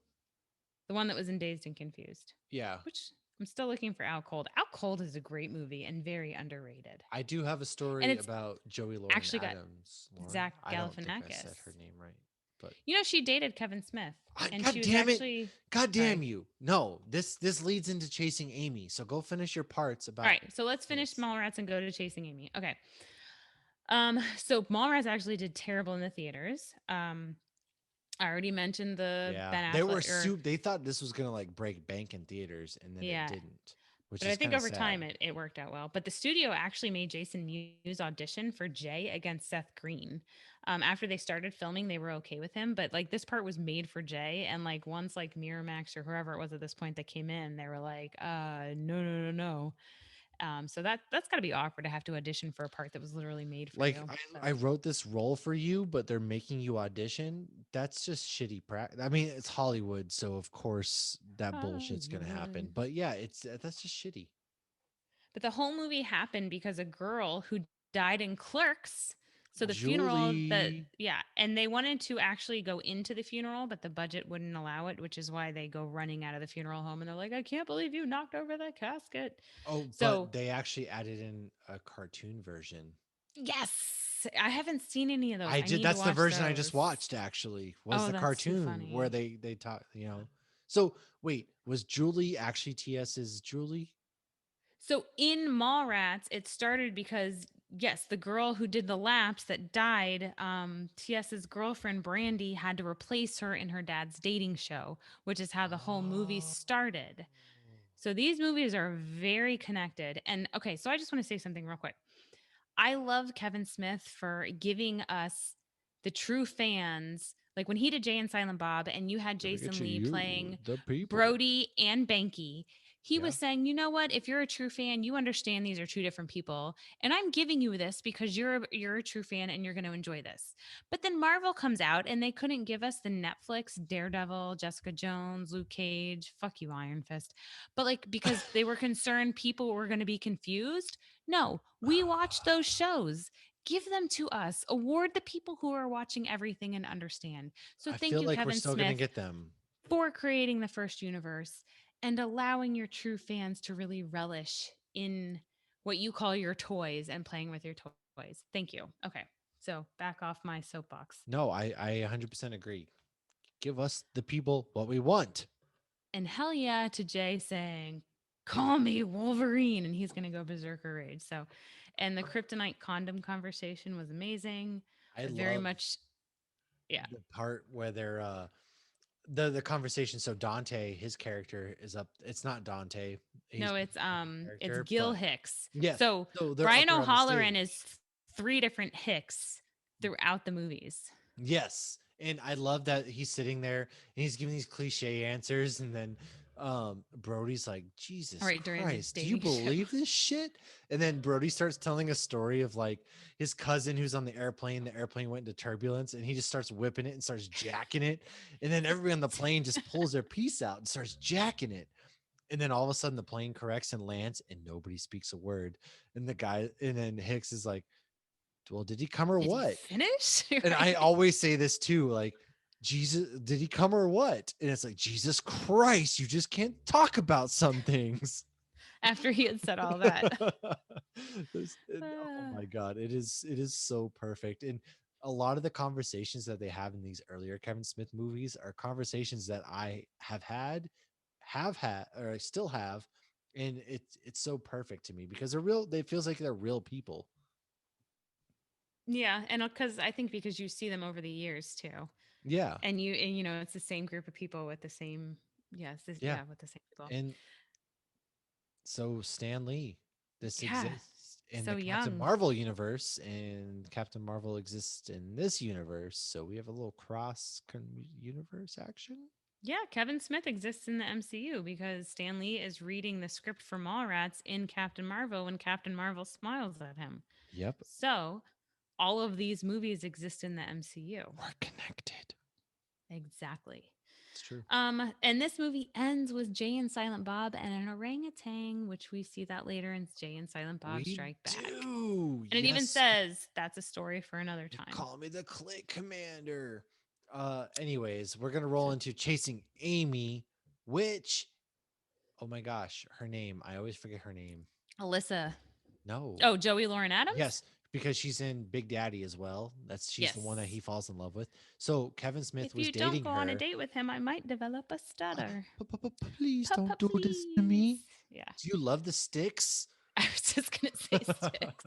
The one that was in Dazed and Confused, yeah. which I'm still looking for. Out Cold. Out Cold is a great movie and very underrated. I do have a And story it's about Joey Lauren actually got Adams. Lauren? Zach I don't think I said her Galifianakis. name right. But She dated Kevin Smith, and God she was damn it. actually God damn sorry. you. No, this leads into Chasing Amy. So go finish your parts All about right, so let's finish this. Mallrats and go to Chasing Amy. Okay. So Mallrats actually did terrible in the theaters. I already mentioned the Yeah. Ben They were Affleck, or they thought this was gonna like break bank in theaters, and then it yeah, didn't, which but I is think kind of over sad. time it worked out well. But the studio actually made Jason Mewes audition for Jay against Seth Green. After they started filming, they were okay with him, but like this part was made for Jay, and like once like Miramax or whoever it was at this point that came in, they were like, no, no, no, no. So that's got to be awkward to have to audition for a part that was literally made for Like you. I wrote this role for you, but they're making you audition. That's just shitty practice. I mean, it's Hollywood, so of course that bullshit's gonna happen. Hollywood. But yeah, that's just shitty. But the whole movie happened because a girl who died in Clerks. So the funeral that, Julie. yeah, and they wanted to actually go into the funeral, but the budget wouldn't allow it, which is why they go running out of the funeral home and they're like, I can't believe you knocked over the casket. Oh, So, but they actually added in a cartoon version. yes, I haven't seen any of those. I I did. need to That's the watch version I just those. watched. Actually, was Oh, the that's too cartoon where funny. they talk. So wait, was Julie actually TS's Julie? So in Mallrats, it started because yes, the girl who did the laps that died, TS's girlfriend Brandy had to replace her in her dad's dating show, which is how the whole movie Oh. started. So these movies are very connected. And okay, so I just want to say something real quick. I love Kevin Smith for giving us the true fans, like when he did Jay and Silent Bob, and you had Let me get Jason to Lee you, playing the people. Brody and Banky. He Yeah. was saying, you know what? If you're a true fan, you understand these are two different people, and I'm giving you this because you're a true fan and you're going to enjoy this. But then Marvel comes out and they couldn't give us the Netflix Daredevil, Jessica Jones, Luke Cage, fuck you Iron Fist. But like because they were concerned people were going to be confused. No, we watch those shows. Give them to us. Award the people who are watching everything and understand. So I thank feel you, like we're Kevin still gonna Smith, get them. for creating the first universe and allowing your true fans to really relish in what you call your toys and playing with your toys. Thank you. Okay. So back off my soapbox. No, I 100% agree. Give us the people what we want. And hell yeah to Jay saying, call me Wolverine. And he's going to go berserker rage. So, and the kryptonite condom conversation was amazing. I very love much. Yeah. the part where they're the conversation. So Dante, his character is up. It's not Dante. He's No, a different it's character, Gil but Hicks. yeah. So So they're up Brian there on the O'Halloran stage. is three different Hicks throughout the movies. Yes. And I love that he's sitting there and he's giving these cliche answers. And then Brody's like, All Jesus right, during the Christ, do you dating show. believe this shit? And then Brody starts telling a story of like his cousin who's on the airplane. The airplane went into turbulence and he just starts whipping it and starts jacking it. And then everybody on the plane just pulls their piece out and starts jacking it. And then all of a sudden the plane corrects and lands and nobody speaks a word. And the guy, and then Hicks is like, well, did he come or Did he what? finish? And I Right. always say this too, like, Jesus, did he come or what? And it's like, Jesus Christ, you just can't talk about some things. After he had said all that. Oh Uh, my God, it is so perfect. And a lot of the conversations that they have in these earlier Kevin Smith movies are conversations that I have had, or I still have. And it's so perfect to me because they're real, they feels like they're real people. yeah, and because I think because you see them over the years too, Yeah. and it's the same group of people with the same, yes, Yeah. with the same people. And so Stan Lee, this Yeah, exists in so the Captain young. Marvel universe, and Captain Marvel exists in this universe. So we have a little universe action. Yeah, Kevin Smith exists in the MCU because Stan Lee is reading the script for Mallrats in Captain Marvel when Captain Marvel smiles at him. Yep, So all of these movies exist in the MCU. we're connected. Exactly. It's true. And this movie ends with Jay and Silent Bob and an orangutan, which we see that later in Jay and Silent Bob We Strike Back. do. And it even Yes, says that's a story for another you time. call me the Click Commander. Anyways, we're gonna roll So into Chasing Amy, which, oh my gosh, her name. I always forget her name. Alyssa. No. Oh, Joey Lauren Adams? Yes, because she's in Big Daddy as well. She's the one that he Yes. falls in love with. So Kevin Smith If was you don't dating go on a her. date with him, I might develop a stutter. Please Papa, don't do this to please. me. Yeah. Do you love the Sticks? I was just going to say sticks.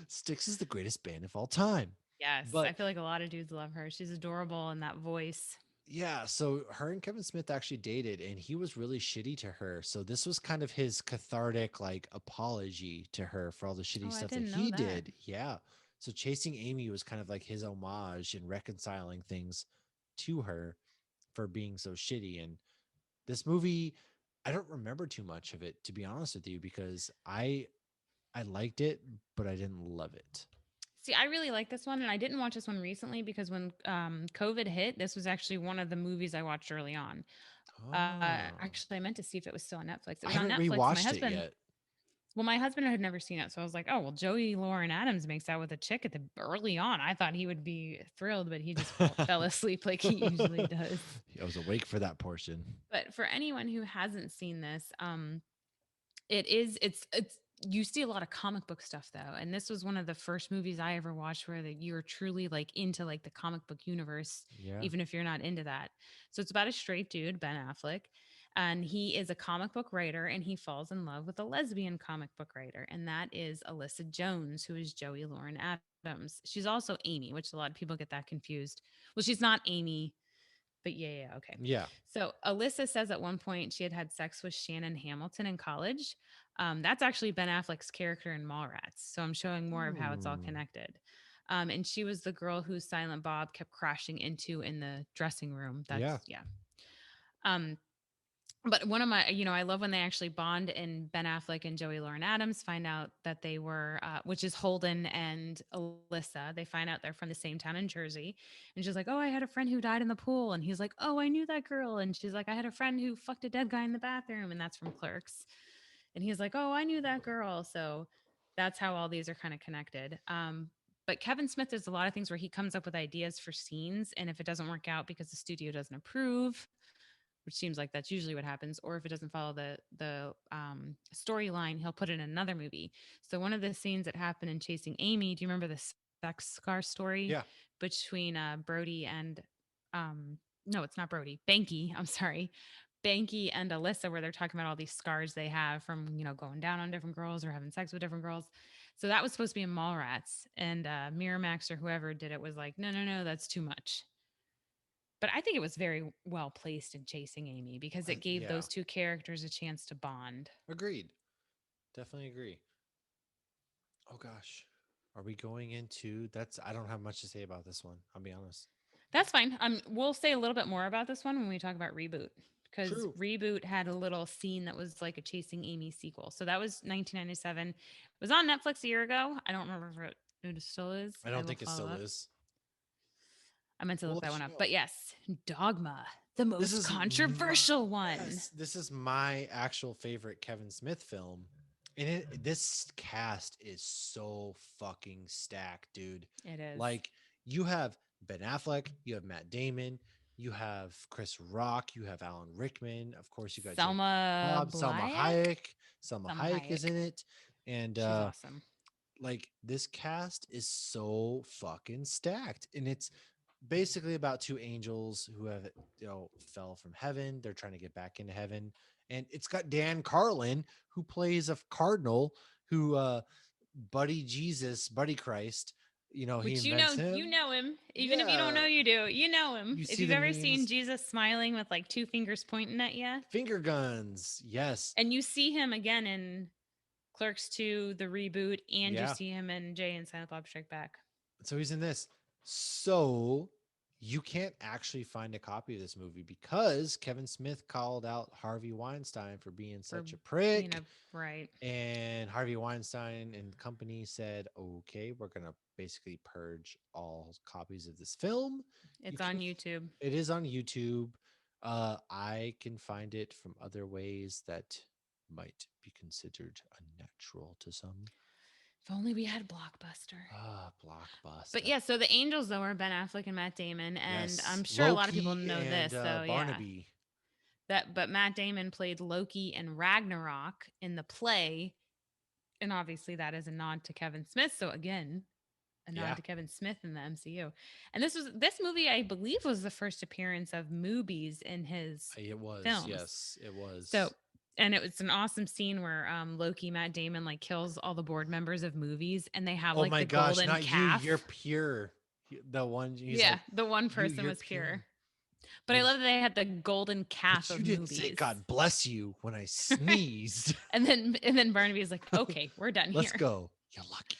Sticks is the greatest band of all time. Yes. I But feel like a lot of dudes love her. She's adorable in that voice. yeah, so her and Kevin Smith actually dated and he was really shitty to her. So this was kind of his cathartic like apology to her for all the shitty Oh, I stuff that didn't know he that. did. Yeah. So Chasing Amy was kind of like his homage and reconciling things to her for being so shitty. And this movie, I don't remember too much of it to be honest with you because I liked it, but I didn't love it. See, I really like this one, and I didn't watch this one recently because when COVID hit, this was actually one of the movies I watched early on. Oh. Actually, I meant to see if it was still on Netflix. It I was on haven't Netflix. My rewatched it husband, yet. well, my husband had never seen it, so I was like, "Oh, well, Joey Lauren Adams makes out with a chick at the early on." I thought he would be thrilled, but he just fell asleep like he usually does. I was awake for that portion. But for anyone who hasn't seen this, it's you see a lot of comic book stuff though, and this was one of the first movies I ever watched where that you're truly like into like the comic book universe, Yeah. even if you're not into that. So it's about a straight dude, Ben Affleck, and he is a comic book writer, and he falls in love with a lesbian comic book writer, and that is Alyssa Jones, who is Joey Lauren Adams. She's also Amy, which a lot of people get that confused. Well, she's not Amy, but yeah, okay. Yeah. So Alyssa says at one point she had had sex with Shannon Hamilton in college. That's actually Ben Affleck's character in Mallrats. So I'm showing more of how it's all Hmm. connected. And she was the girl who Silent Bob kept crashing into in the dressing room. That's Yeah. yeah. Um, but one of my, I love when they actually bond and Ben Affleck and Joey Lauren Adams find out that they were, which is Holden and Alyssa. They find out they're from the same town in Jersey. And she's like, "Oh, I had a friend who died in the pool." And he's like, "Oh, I knew that girl." And she's like, "I had a friend who fucked a dead guy in the bathroom." And that's from Clerks. And he's like, "Oh, I knew that girl." So that's how all these are kind of connected. But Kevin Smith does a lot of things where he comes up with ideas for scenes. And if it doesn't work out because the studio doesn't approve, which seems like that's usually what happens, or if it doesn't follow the storyline, he'll put it in another movie. So one of the scenes that happened in Chasing Amy, do you remember the sex scar story Yeah. between Brody and no, it's not Brody, Banky. I'm sorry. Banky and Alyssa, where they're talking about all these scars they have from, going down on different girls or having sex with different girls. So that was supposed to be in Mallrats, and Miramax or whoever did it was like, no, no, no, that's too much. But I think it was very well placed in Chasing Amy because it gave Yeah, those two characters a chance to bond. agreed. Definitely agree. Oh gosh. Are we going into that's I don't have much to say about this one. I'll be honest. That's fine. We'll say a little bit more about this one when we talk about Reboot because True. Reboot had a little scene that was like a Chasing Amy sequel. So that was 1997. It was on Netflix a year ago. I don't remember if it still is. I I don't will think it follow still up. is. I meant to We'll look that let one you up. know. But yes, Dogma, the This most is my controversial one. yes, this is my actual favorite Kevin Smith film. And this cast is so fucking stacked, dude. It is. Like you have Ben Affleck, you have Matt Damon, you have Chris Rock, you have Alan Rickman, of course you got Jake Selma Cobb, Selma Blayak? Hayek. Selma Selma Hayek is Hayek. in it. And She's awesome. like this cast is so fucking stacked. And it's basically about two angels who have fell from heaven. They're trying to get back into heaven, and it's got Dan Carlin who plays a cardinal who Buddy Jesus, Buddy Christ, he Which invents him. you know him. Even if you don't Yeah, know, you do. You know him. you If see you've the ever seen memes. Jesus smiling with like two fingers pointing at you, Finger guns, yes. and you see him again in Clerks 2, the reboot, and you Yeah, see him in Jay and Silent Bob Strike Back. so he's in this. So you can't actually find a copy of this movie because Kevin Smith called out Harvey Weinstein for being For such a being prick. a right. And Harvey Weinstein and company said, okay, we're going to basically purge all copies of this film. You It's can, on YouTube. it is on YouTube. I can find it from other ways that might be considered unnatural to some. If only we had Blockbuster. Ah, But Blockbuster. yeah, so the Angels though are Ben Affleck and Matt Damon, and I'm Yes, sure a lot of people Loki know and this. So yeah, Barnaby. but Matt Damon played Loki and Ragnarok in the play, and obviously that is a nod to Kevin Smith. So again, a nod Yeah, to Kevin Smith in the MCU. And this movie, I believe, was the first appearance of Mooby's in his it was. films. Yes, it So was. and it was an awesome scene where Loki, Matt Damon, like kills all the board members of movies, and they have Oh like my the gosh, golden not you. calf. You're pure. The one he's Yeah, like, the one you, person you're was pure. pure. But I But love that they had the golden calf but you of didn't say movies. God bless you when I sneezed. And then Barnaby is like, okay, we're done Let's here. go. You're lucky.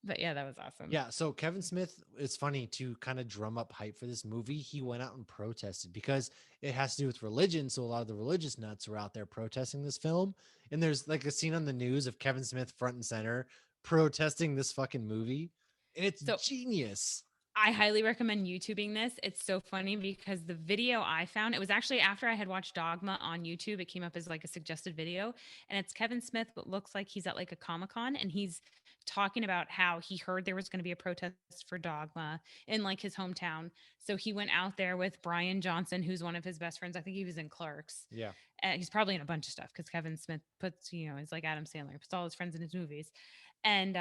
But yeah, that was awesome. Yeah. So Kevin Smith, it's funny to kind of drum up hype for this movie. He went out and protested because it has to do with religion. So a lot of the religious nuts were out there protesting this film. And there's like a scene on the news of Kevin Smith front and center protesting this fucking movie. And it's So genius. I highly recommend YouTubing this. It's so funny because the video I found, it was actually after I had watched Dogma on YouTube. It came up as like a suggested video. And it's Kevin Smith, but looks like he's at like a Comic-Con, and he's talking about how he heard there was going to be a protest for Dogma in like his hometown. So he went out there with Brian Johnson, who's one of his best friends. I think he was in Clerks. Yeah. He's probably in a bunch of stuff because Kevin Smith puts, he's like Adam Sandler, puts all his friends in his movies. And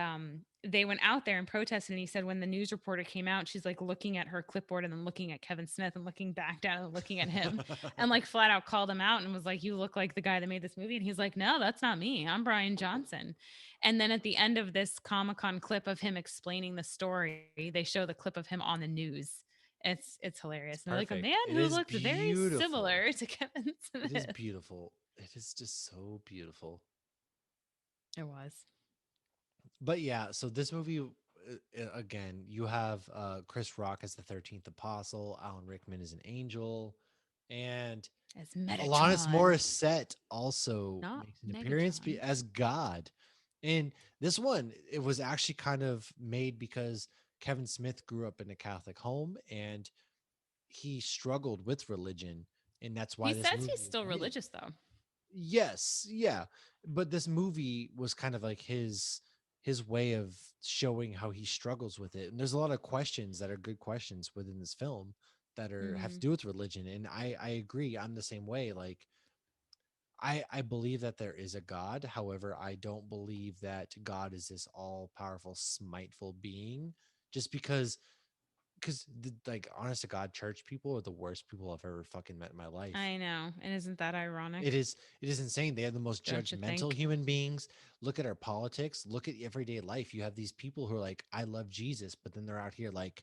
they went out there and protested. And he said when the news reporter came out, she's like looking at her clipboard and then looking at Kevin Smith and looking back down and looking at him and like flat out called him out and was like, you look like the guy that made this movie. And he's like, no, that's not me. I'm Brian Johnson. And then at the end of this Comic-Con clip of him explaining the story, they show the clip of him on the news. It's hilarious. And they're like, a man It who is looks very beautiful. similar to Kevin Smith. It is beautiful. It is just so beautiful. It was. But yeah, so this movie again, you have Chris Rock as the 13th apostle, Alan Rickman is an angel, and As Alanis Metatron. Morissette also Not makes an appearance Megatron. as God. And this one, it was actually kind of made because Kevin Smith grew up in a Catholic home and he struggled with religion, and that's why He this says movie he's was still made. religious though. Yes, yeah. But this movie was kind of like his way of showing how he struggles with it. And there's a lot of questions that are good questions within this film that are have to Mhm. do with religion. And I agree. I'm the same way. Like I believe that there is a God. However, I don't believe that God is this all powerful, smiteful being just because because like honest to God, church people are the worst people I've ever fucking met in my life. I know. And isn't that ironic? It is insane. They are the most Don't you judgmental think? human beings. Look at our politics. Look at everyday life. You have these people who are like, I love Jesus, but then they're out here like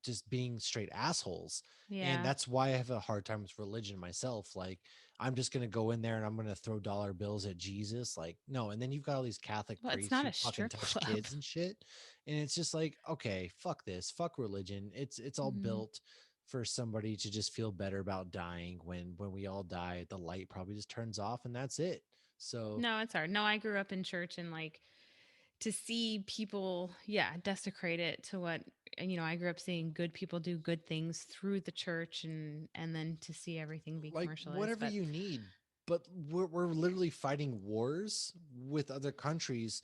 just being straight assholes. And Yeah. that's why I have a hard time with religion myself. Like, I'm just gonna go in there and I'm gonna throw dollar bills at Jesus. Like, no. And then you've got all these Catholic Well, it's priests not who a fucking strip touch club. kids and shit. And it's just like, okay, fuck this, fuck religion. It's all Mhm. built for somebody to just feel better about dying. When we all die, the light probably just turns off and that's it. So No, it's hard. No, I grew up in church and like to see people, yeah, desecrate it to what I grew up seeing good people do good things through the church and then to see everything be like commercialized. whatever But you need, but we're literally fighting wars with other countries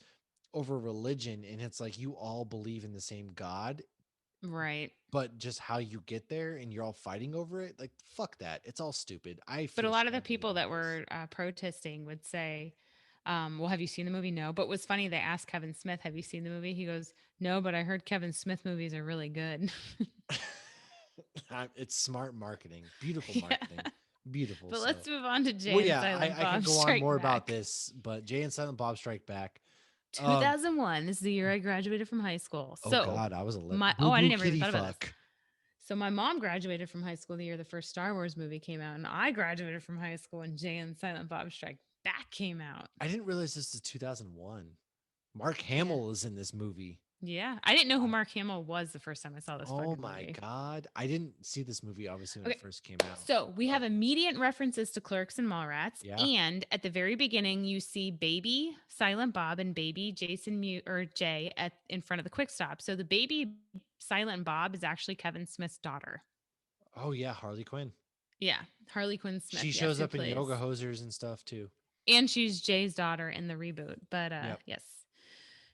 over religion, and it's like you all believe in the same God, right. but just how you get there and you're all fighting over it, like fuck that, it's all stupid. I But a feel lot of the strongly people about that this. were protesting would say, well, have you seen the movie? No. But what's funny, they asked Kevin Smith, have you seen the movie? He goes, no, but I heard Kevin Smith movies are really good. It's smart marketing, beautiful Yeah. marketing, beautiful. But So let's move on to Jay well, and yeah, Silent I could Bob go on Strike more about Back. this, but Jay and Silent Bob Strike Back. um 2001 is the year I graduated from high school. oh So god, I was a my boo oh, I boo never even kitty thought about this. fuck. So my mom graduated from high school the year the first Star Wars movie came out, and I graduated from high school when Jay and Silent Bob Strike Back came out. I didn't realize this is 2001. Mark Yeah. Hamill is in this movie. Yeah. I didn't know who I, Mark Hamill was the first time I saw this oh fucking my movie. god, I didn't see this movie obviously when it Okay. first came out. So we But have immediate references to Clerks and Mallrats. yeah. And at the very beginning, you see baby Silent Bob and baby Jason or Jay in front of the quick stop. So the baby Silent Bob is actually Kevin Smith's daughter. Oh yeah, Harley Quinn. Yeah. Harley Quinn Smith. She Yes. shows Who up in yoga plays. hosers and stuff too. And she's Jay's daughter in the reboot. But Yep. yes.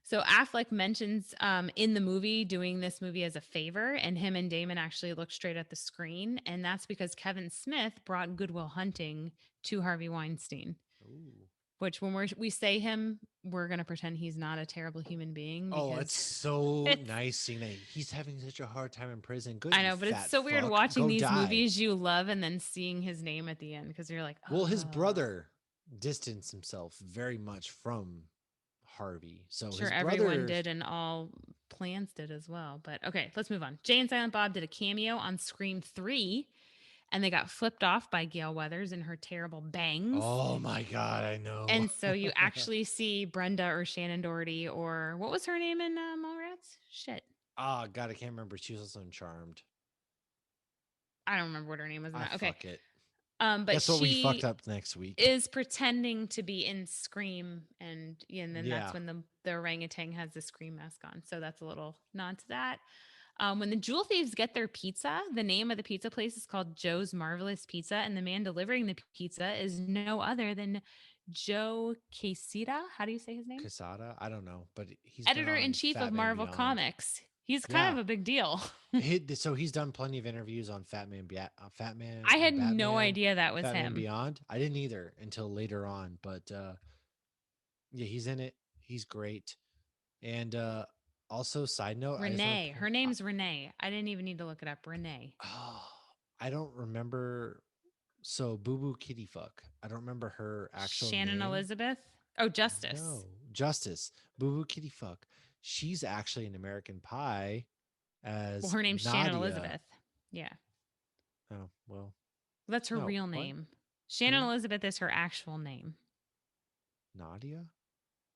So Affleck mentions in the movie doing this movie as a favor, and him and Damon actually look straight at the screen, and that's because Kevin Smith brought Goodwill Hunting to Harvey Weinstein. Ooh. Which when we say him, we're gonna pretend he's not a terrible human being Oh, it's because so it's. nice seeing that he's having such a hard time in prison. Good, I you know, but it's fat so weird fuck. watching Go these die. movies you love and then seeing his name at the end because you're like, Well, his oh, brother distanced himself very much from Harvey. So sure, his everyone brother, did and all plans did as well. But okay, let's move on. Jay and Silent Bob did a cameo on Scream 3 and they got flipped off by Gail Weathers and her terrible bangs. oh my god, I know. And so you actually see Brenda or Shannon Doherty or what was her name in Mallrats? Shit. Ah, god, I can't remember. She was also in Charmed. I don't remember what her name was in Ah, that. Okay. fuck it. But Guess what we fucked she up next week? is pretending to be in Scream and then that's Yeah. when the orangutan has the Scream mask on. So that's a little nod to that. When the jewel thieves get their pizza, the name of the pizza place is called Joe's Marvelous Pizza, and the man delivering the pizza is no other than Joe Quesada. How do you say his name? Casada? I don't know, but he's been Editor in on chief of Fat Man Marvel Beyond. Comics. He's kind Yeah. of a big deal. So he's done plenty of interviews on Fat Man, I had no Batman, idea that was Fat Man him. Beyond. I didn't either until later on, but yeah, he's in it. He's great. And also, side note, I just want Renee. to Her name's Renee. I didn't even need to look it up. Renee. oh, I don't remember. So Boo Boo Kitty Fuck. I don't remember her actual Shannon name. Elizabeth. Oh, Justice. No, Justice. Boo Boo Kitty Fuck. She's actually an American Pie Well, as her name's Shannon Nadia. Elizabeth. Yeah. Oh well, That's her no. real What? name. Shannon Who? Elizabeth is her actual name. Nadia?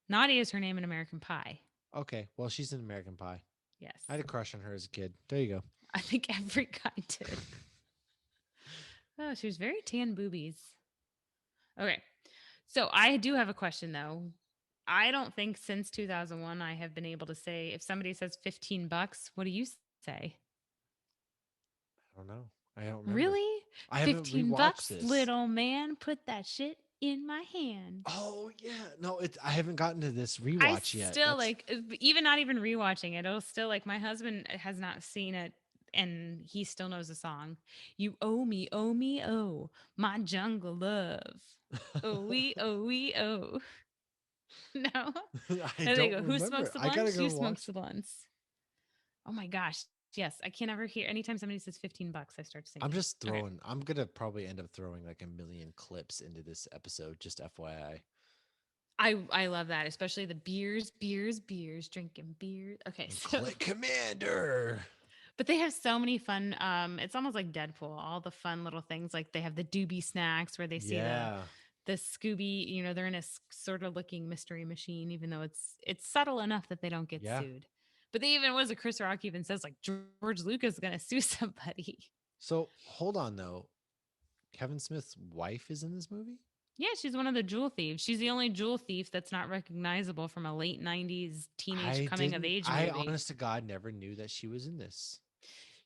Nadia is her name in American Pie. Okay, well she's an American Pie. Yes. I had a crush on her as a kid. There you go. I think every guy did. Oh, she was very tan boobies. Okay. So I do have a question though. I don't think since 2001 I have been able to say if somebody says $15, what do you say? I don't know. I don't remember. Really? I haven't 15 rewatched bucks, this. little man, put that shit in my hand. Oh yeah, no, I haven't gotten to this I rewatch yet. still like even not even rewatching it. It'll still like my husband has not seen it and he still knows the song. You owe me, oh, my jungle love. Oh, we, oh. No. I And they don't go, who smokes remember. the I gotta blunts? go You smokes watch. the blunts. Oh my gosh. Yes, I can't ever hear. Anytime somebody says $15, I start I'm singing. just Okay. throwing. I'm gonna probably end up throwing like a million clips into this episode. Just FYI. I love that, especially the beers, drinking beers. Okay, And so Click Commander. but they have so many fun. It's almost like Deadpool. All the fun little things, like they have the Doobie snacks where they see Yeah. the Scooby. You know, they're in a sort of looking mystery machine, even though it's subtle enough that they don't get Yeah. sued. But they even was a Chris Rock even says like George Lucas is gonna sue somebody. So hold on though. Kevin Smith's wife is in this movie? Yeah, she's one of the jewel thieves. She's the only jewel thief that's not recognizable from a late 90s teenage coming of age I movie. honest to God never knew that she was in this.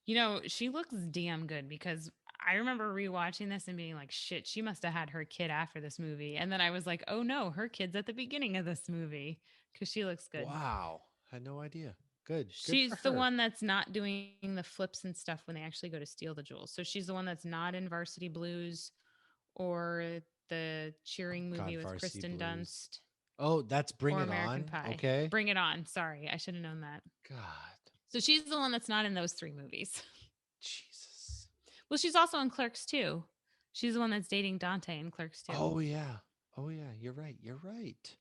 You know, she looks damn good because I remember rewatching this and being like, shit, she must have had her kid after this movie. And then I was like, oh no, her kid's at the beginning of this movie because she looks good. Wow. Had no idea. Good. Good for She's the her. one that's not doing the flips and stuff when they actually go to steal the jewels. So she's the one that's not in Varsity Blues or the cheering movie God, with Varsity Kristen Blues. Dunst Oh, that's Bring or It American On. Pie. Okay. Bring It On. Sorry, I should have known that. God. So she's the one that's not in those three movies. Jesus. Well, she's also in Clerks too. She's the one that's dating Dante in Clerks too. Oh yeah. Oh yeah. You're right. You're right.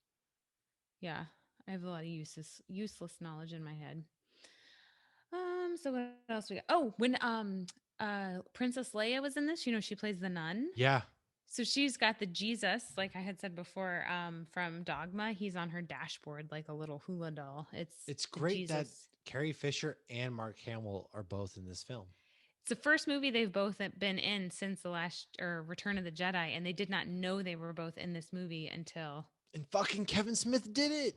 Yeah, I have a lot of useless knowledge in my head. So what else we got? Oh, when Princess Leia was in this, you know, she plays the nun. Yeah. So she's got the Jesus, like I had said before, from Dogma. He's on her dashboard like a little hula doll. It's It's the great that Jesus. Carrie Fisher and Mark Hamill are both in this film. It's the first movie they've both been in since the last or Return of the Jedi, and they did not know they were both in this movie until And fucking Kevin Smith did it.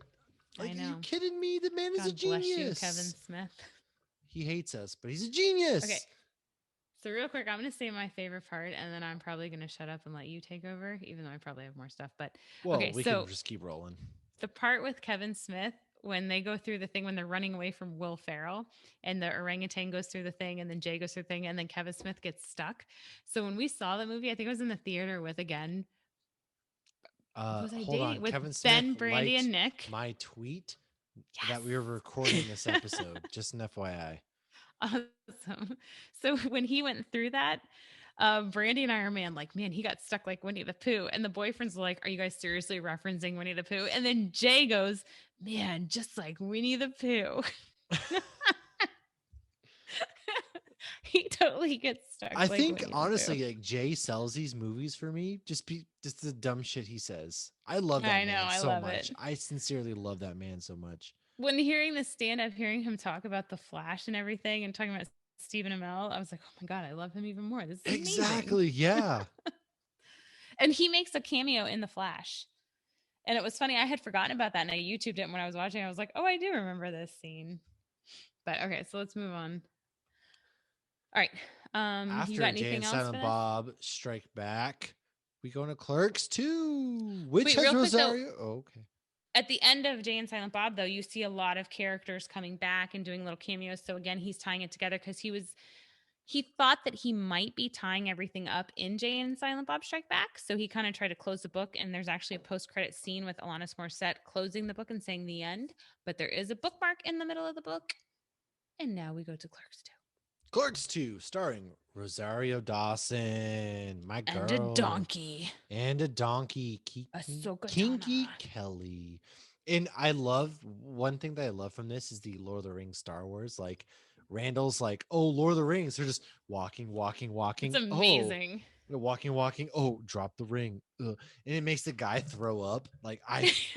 I Like, are you know. kidding me? The man is a God bless you, Kevin genius. Smith. He hates us, but he's a Okay, genius. so real quick, I'm going to say my favorite part, and then I'm probably going to shut up and let you take over, even though I probably have more stuff. But Well, okay, we can so just keep rolling. the part with Kevin Smith when they go through the thing when they're running away from Will Ferrell and the orangutan goes through the thing and then Jay goes through the thing and then Kevin Smith gets stuck. So when we saw the movie, I think I was in the theater with again. Was I Hold on. dating with Kevin Smith Ben, Brandy, liked and Nick? my tweet Yes. that we were recording this episode. Just an FYI. Awesome. So when he went through that, Brandy and I are man, he got stuck like Winnie the Pooh. And the boyfriend's like, are you guys seriously referencing Winnie the Pooh? And then Jay goes, man, just like Winnie the Pooh. He totally gets stuck. I like think Winnie the honestly, Pooh. like Jay sells these movies for me. Just the dumb shit he says. I love that I know, man I so love much. it. I sincerely love that man so much. When hearing the stand up, hearing him talk about the Flash and everything and talking about Stephen Amell, I was like, oh my God, I love him even more. This is amazing. Exactly. Yeah. And he makes a cameo in the Flash. And it was funny. I had forgotten about that and I YouTubed it when I was watching. I was like, oh, I do remember this scene. But okay, so let's move on. All right. You got After Jay anything and else for Silent this? Bob Strike Back, we go into Clerks 2, which Wait, has real quick though, Rosario. Oh, okay. at the end of Jay and Silent Bob, though, you see a lot of characters coming back and doing little cameos. So again, he's tying it together because he thought that he might be tying everything up in Jay and Silent Bob Strike Back. So he kind of tried to close the book. And there's actually a post-credit scene with Alanis Morissette closing the book and saying the end. But there is a bookmark in the middle of the book. And now we go to Clerks 2. Clerks 2, starring Rosario Dawson, my girl. And a donkey. And a donkey. Kinky Kelly. And I love, one thing that I love from this is the Lord of the Rings Star Wars. Like, Randall's like, oh, Lord of the Rings. They're just walking. It's amazing. Oh, walking. Oh, drop the ring. Ugh. And it makes the guy throw up. Like,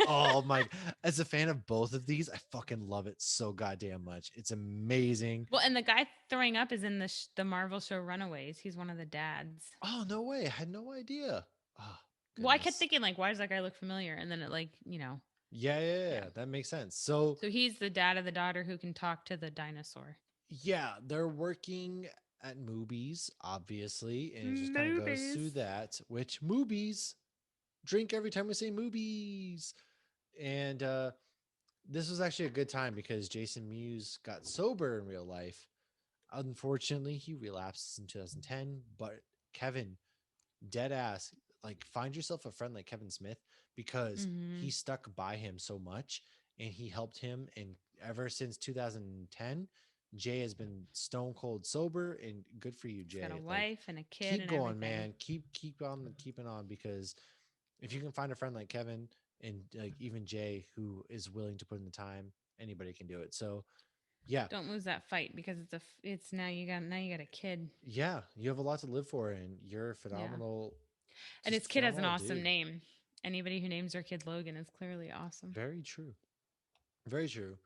oh my, as a fan of both of these, I fucking love it so goddamn much. It's amazing. Well, and the guy throwing up is in the Marvel show Runaways. He's one of the dads. Oh, no way. I had no idea. Oh, well, I kept thinking, like, why does that guy look familiar? And then it, like, you know. Yeah. That makes sense. So he's the dad of the daughter who can talk to the dinosaur. Yeah, they're working at Mooby's, obviously, and it just kind of goes through that, which Mooby's drink every time we say Mooby's. And this was actually a good time because Jason Mewes got sober in real life. Unfortunately, he relapses in 2010, but Kevin, dead ass, like find yourself a friend like Kevin Smith because he stuck by him so much and he helped him. And ever since 2010, Jay has been stone cold sober, and good for you, He's got a Jay. Like, wife and a kid keep and going, everything. man. Keep on keeping on, because if you can find a friend like Kevin and like even Jay who is willing to put in the time, anybody can do it. So yeah, Don't lose that fight because it's now you got a kid. yeah, you have a lot to live for, and you're a Yeah. phenomenal, And just his kid has an phenomenal awesome dude. name. Anybody who names their kid Logan is clearly awesome. Very true. Very true.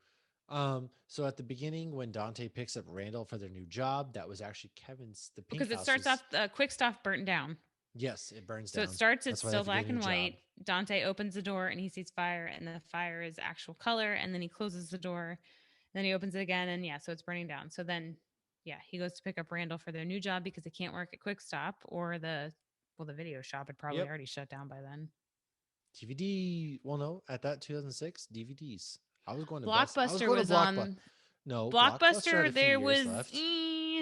So at the beginning, when Dante picks up Randall for their new job, that was actually Kevin's. The pink Because it house starts was, off quick stuff burnt down. yes, it burns So it down. starts, it's That's why they still have to get black a new and job. white. Dante opens the door and he sees fire, and the fire is actual color. And then he closes the door, and then he opens it again, and yeah, so it's burning down. So then, yeah, he goes to pick up Randall for their new job because they can't work at Quick Stop or the video shop had probably Yep. already shut down by then. DVD. Well, no, at that 2006 DVDs. I was Blockbuster going to was Blockbuster. on No, Blockbuster had a Blockbuster. few There years was left.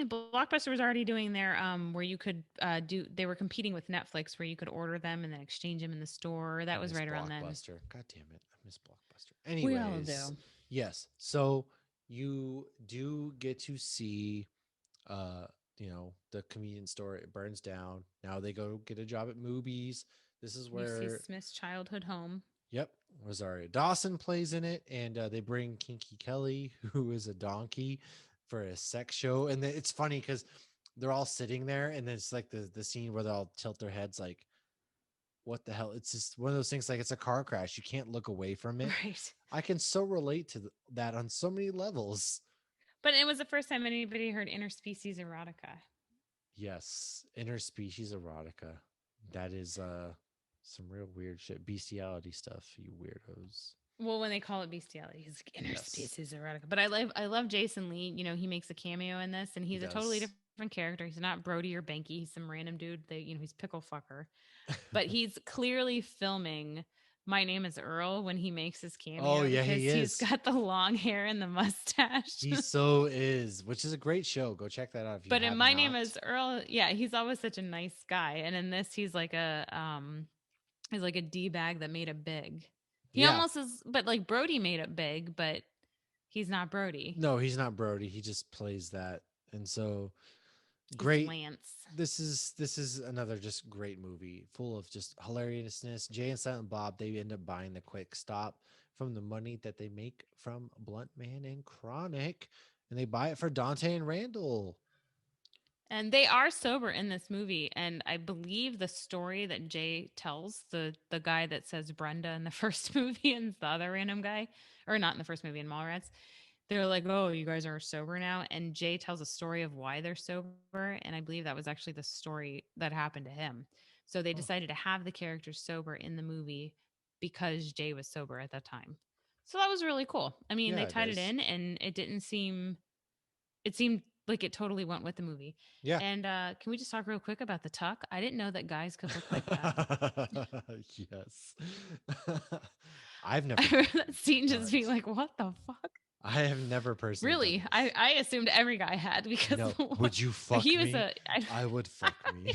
Blockbuster was already doing their where you could do. They were competing with Netflix where you could order them and then exchange them in the store. I That was miss right around then. Blockbuster. God damn it. I miss Blockbuster. We all Anyways, do. yes. So you do get to see uh the convenience store. It burns down. Now they go get a job at Mooby's. This is You see where, Smith's childhood home. yep, Rosario Dawson plays in it, and they bring Kinky Kelly, who is a donkey, for a sex show. And it's funny because they're all sitting there, and then it's like the scene where they all tilt their heads, like, what the hell? It's just one of those things, like it's a car crash. You can't look away from it. Right. I can so relate to that on so many levels. But it was the first time anybody heard interspecies erotica. Yes, interspecies erotica. That is some real weird shit. Bestiality stuff, you weirdos. Well, when they call it bestiality, it's like Yes, interspecies erotica. But I love Jason Lee. He makes a cameo in this, and he he's a totally does. different character. He's not Brody or Banky. He's some random dude. He's pickle fucker. But he's clearly filming My Name is Earl when he makes his Oh cameo yeah, because he he's is. got the long hair and the mustache. He so is, which is a great show. Go check that out if you But in have My Name not. is Earl, yeah, he's always such a nice guy. And in this, he's like a D bag that made it big. He Yeah. almost is, but like Brody made it big, but he's not Brody. No, he's not Brody. He just plays that. And so He's great. Lance. This is another just great movie, full of just hilariousness. Jay and Silent Bob, they end up buying the Quick Stop from the money that they make from Bluntman and Chronic, and they buy it for Dante and Randall. And they are sober in this movie. And I believe the story that Jay tells, the guy that says Brenda in the first movie and the other random guy, or not in the first movie in Mallrats, they're like, "Oh, you guys are sober now." And Jay tells a story of why they're sober. And I believe that was actually the story that happened to him. So they Oh, decided to have the characters sober in the movie because Jay was sober at that time. So that was really cool. I mean, yeah, they it tied it does. in and it seemed like it totally went with the movie. Yeah. And can we just talk real quick about the tuck? I didn't know that guys could look like that. Yes. I've I never done remember that it, scene just but being like, what the fuck? I have never personally done Really? this. I assumed every guy had because No, would you fuck he was me? a. I, I would fuck me.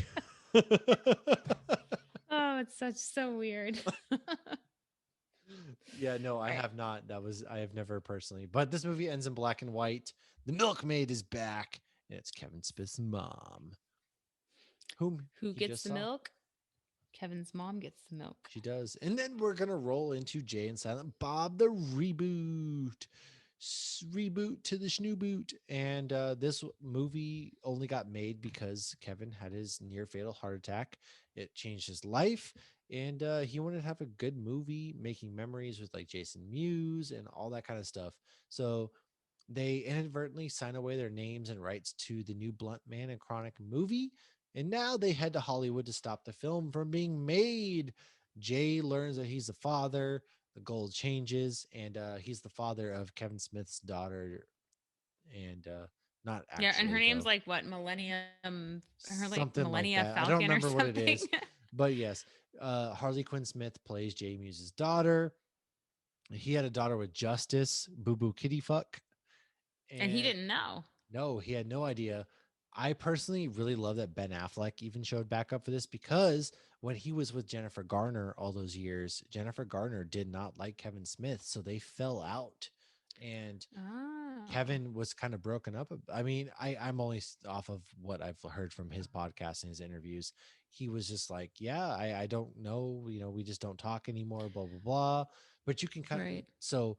oh, it's such so weird. Yeah, no, I All right. have not. I have never personally. But this movie ends in black and white. The milkmaid is back, and it's Kevin Smith's mom, whom Who he gets just the saw. milk? Kevin's mom gets the milk. She does. And then we're going to roll into Jay and Silent Bob, the reboot. Reboot to the snooboot. And this movie only got made because Kevin had his near fatal heart attack. It changed his life. And he wanted to have a good movie, making memories with like Jason Mewes and all that kind of stuff. So they inadvertently sign away their names and rights to the new Bluntman and Chronic movie, and now they head to Hollywood to stop the film from being made. Jay learns that he's the father. The goal changes, and he's the father of Kevin Smith's daughter, and not Yeah, and her actually name's though, like what Millennium? Her like something like Millennia that. I don't Falcon or remember what it something. is, but yes, Harley Quinn Smith plays Jay Muse's daughter. He had a daughter with Justice, Boo Boo Kitty Fuck, And he and didn't know. no, he had no idea. I personally really love that Ben Affleck even showed back up for this, because when he was with Jennifer Garner all those years, Jennifer Garner did not like Kevin Smith, so they fell out. And Oh. Kevin was kind of broken up. I mean, I'm only off of what I've heard from his podcast and his interviews. He was just like, yeah, I don't know, we just don't talk anymore, blah blah blah. But you can kind of, Right. so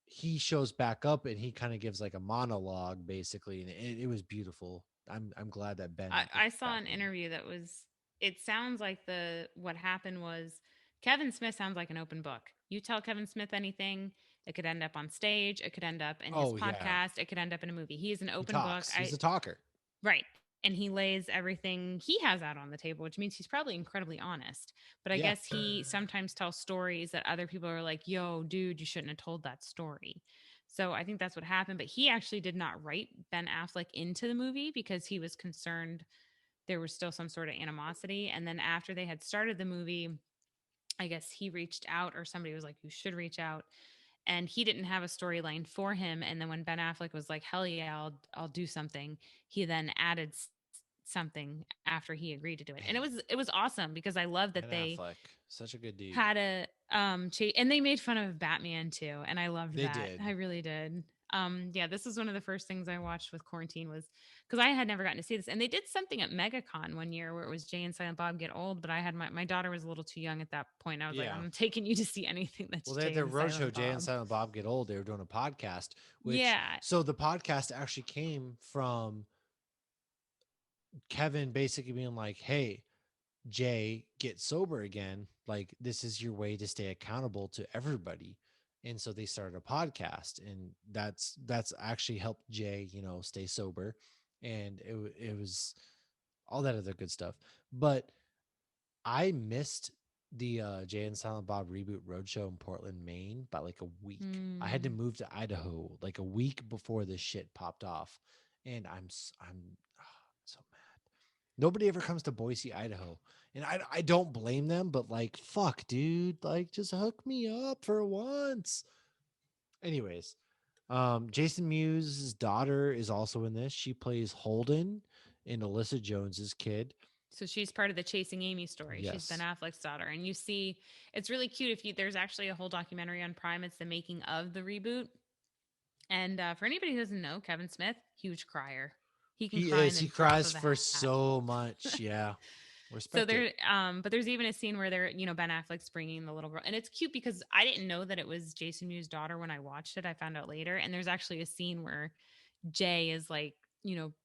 he shows back up and he kind of gives like a monologue basically, and it was beautiful. I'm glad that Ben I Affleck's saw back an in. interview that was, it sounds like the what happened was Kevin Smith sounds like an open book. You tell Kevin Smith anything, it could end up on stage, it could end up in his Oh yeah, podcast, it could end up in a movie. He is an he open book. talks. He's a talker. Right. And he lays everything he has out on the table, which means he's probably incredibly honest. But I Yeah, guess he sometimes tells stories that other people are like, yo, dude, you shouldn't have told that story. So I think that's what happened. But he actually did not write Ben Affleck into the movie because he was concerned there was still some sort of animosity. And then after they had started the movie, I guess he reached out, or somebody was like, you should reach out, and he didn't have a storyline for him. And then when Ben Affleck was like, hell yeah, I'll do something, he then added something after he agreed to do it. And man, it was awesome because I love Ben that they Affleck, such a good dude. had a and they made fun of Batman too, and I loved They that. did. I really did. Yeah, this was one of the first things I watched with quarantine, was because I had never gotten to see this. And they did something at MegaCon one year where it was Jay and Silent Bob Get Old, but I had my daughter was a little too young at that point. I was like, Yeah. I'm taking you to see anything that's Well, they had Jay their and roadshow, Silent Jay and Bob. Silent Bob Get Old. They were doing a podcast, which, Yeah. so the podcast actually came from Kevin basically being like, hey, Jay, get sober again. Like, this is your way to stay accountable to everybody. And so they started a podcast, and that's actually helped Jay, stay sober. And it was all that other good stuff. But I missed the Jay and Silent Bob reboot roadshow in Portland, Maine by like a week. I had to Mm. move to Idaho like a week before this shit popped off. And I'm so mad. Nobody ever comes to Boise, Idaho. And I don't blame them, but like, fuck, dude, like, just hook me up for once. Anyways, Jason Mewes' daughter is also in this. She plays Holden in Alyssa Jones's kid. So she's part of the Chasing Amy story. She's Ben Yes. Affleck's daughter. And you see, it's really cute. If you, there's actually a whole documentary on Prime. It's the making of the reboot. And for anybody who doesn't know, Kevin Smith, huge crier. He can He cry in is. the He drop cries of a for hat. so much. Yeah. So Respect it. there, but there's even a scene where they're, Ben Affleck's bringing the little girl, and it's cute because I didn't know that it was Jason Mewes' daughter when I watched it. I found out later, and there's actually a scene where Jay is like,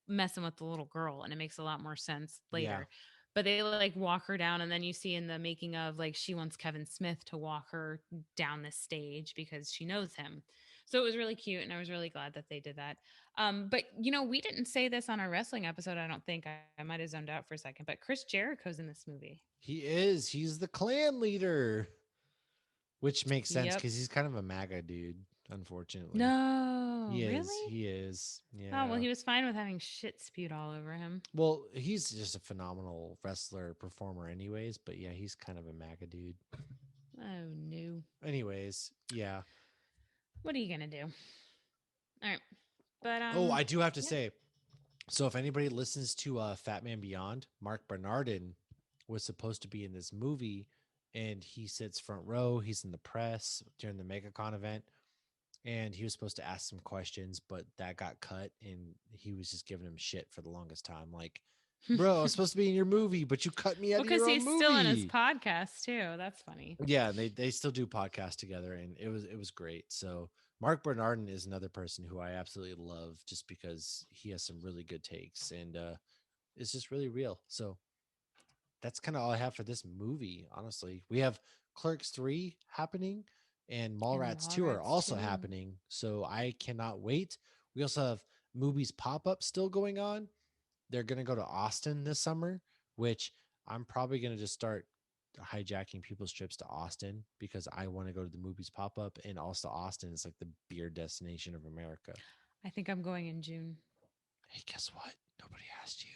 messing with the little girl, and it makes a lot more sense Yeah. later. But they like walk her down, and then you see in the making of, like, she wants Kevin Smith to walk her down this stage because she knows him. So it was really cute, and I was really glad that they did that. But we didn't say this on our wrestling episode. I don't think I might have zoned out for a second, but Chris Jericho's in this movie. He is. He's the clan leader, which makes sense Yep. because he's kind of a MAGA dude, unfortunately. No, He is. really? He is. Oh well, Yeah. he was fine with having shit spewed all over him. Well, he's just a phenomenal wrestler, performer, anyways. But yeah, he's kind of a MAGA dude. Oh no. Anyways, yeah. What are you gonna do? All right, but Oh, I do have to yeah. say, so if anybody listens to Fat Man Beyond, Mark Bernardin was supposed to be in this movie, and he sits front row. He's in the press during the MegaCon event, and he was supposed to ask some questions, but that got cut, and he was just giving him shit for the longest time. Like, bro, I was supposed to be in your movie, but you cut me out Well, of because your own he's still in his movie. podcast too. That's funny. Yeah, and they still do podcasts together, and it was great. So Mark Bernardin is another person who I absolutely love, just because he has some really good takes, and it's just really real. So that's kind of all I have for this movie. Honestly, we have Clerks 3 happening, and And Mallrats 2 are Mallrats also too. happening. So I cannot wait. We also have Mooby's pop-up still going on. They're going to go to Austin this summer, which I'm probably going to just start hijacking people's trips to Austin because I want to go to the Mooby's pop-up. And also Austin is like the beer destination of America. I think I'm going in June. Hey, guess what? Nobody asked you.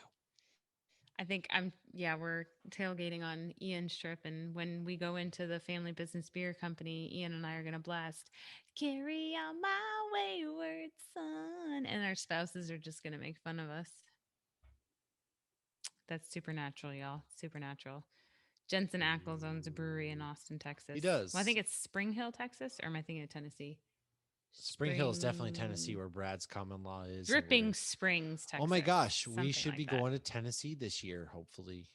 I think yeah, we're tailgating on Ian's trip. And when we go into the Family Business Beer Company, Ian and I are going to blast Carry On My Wayward Son. And our spouses are just going to make fun of us. That's supernatural, y'all. Supernatural. Jensen Ackles owns a brewery in Austin, He Texas. Well, I think does. it's Spring Hill, Texas, or am I thinking of Tennessee? Spring Hill is definitely Tennessee, where Brad's common law is. Dripping Springs, Texas. Oh my gosh, we should something be like that. going to Tennessee this year, hopefully.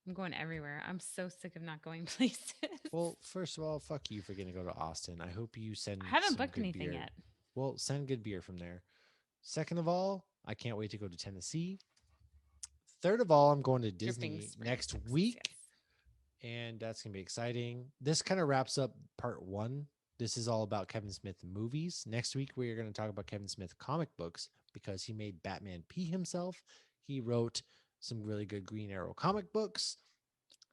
I'm going everywhere. I'm so sick of not going places. Well, first of all, fuck you for getting to go to Austin. I hope you send. I haven't some booked good anything beer. yet. Well, send good beer from there. Second of all, I can't wait to go to Tennessee. Third of all, I'm going to Disney Springs, next Texas, week, yes. and that's gonna be exciting. This kind of wraps up part 1. This is all about Kevin Smith movies. Next week, we are going to talk about Kevin Smith comic books because he made Batman P himself. He wrote some really good Green Arrow comic books,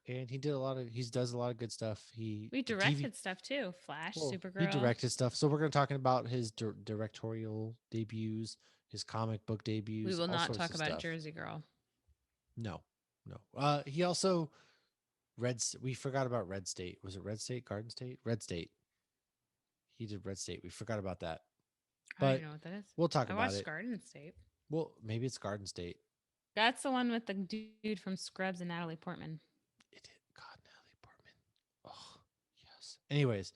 and he does a lot of good stuff. We directed stuff too. Flash, Supergirl. He directed stuff. So we're going to talk about his directorial debuts, his comic book debuts. We will not talk about stuff. Jersey Girl. No. He also we forgot about Red State. Was it Red State? Garden State? Red State. He did Red State. We forgot about that. But I don't know what that is. We'll talk about it. I watched Garden State. Well, maybe it's Garden State. That's the one with the dude from Scrubs and Natalie Portman. Natalie Portman. Oh, yes. Anyways,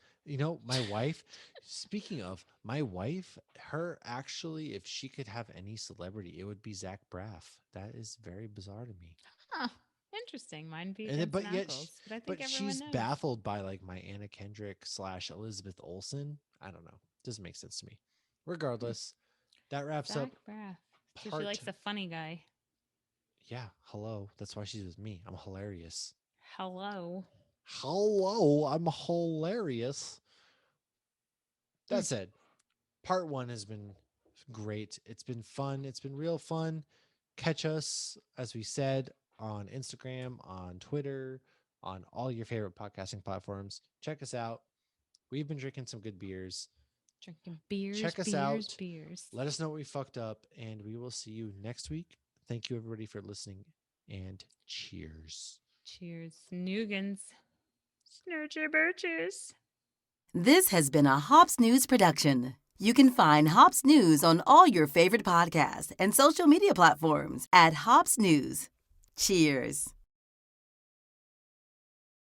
my wife, speaking of my wife, if she could have any celebrity, it would be Zach Braff. That is very bizarre to me. Huh. Interesting. Mine be but but she's baffled by like my Anna Kendrick / Elizabeth Olsen. I don't know. Doesn't make sense to me. Regardless, that wraps Zach up. Braff. So she likes a funny guy. Yeah. Hello. That's why she's with me. I'm hilarious. Hello. I'm hilarious. That said, part 1 has been great. It's been fun. It's been real fun. Catch us, as we said, on Instagram, on Twitter, on all your favorite podcasting platforms. Check us out. We've been drinking some good beers. Drinking beers. Check us beers, out. Beers. Let us know what we fucked up, and we will see you next week. Thank you, everybody, for listening, and cheers. Cheers. Snoogans. Snurcher birches. This has been a Hops News production. You can find Hops News on all your favorite podcasts and social media platforms at Hops News. Cheers.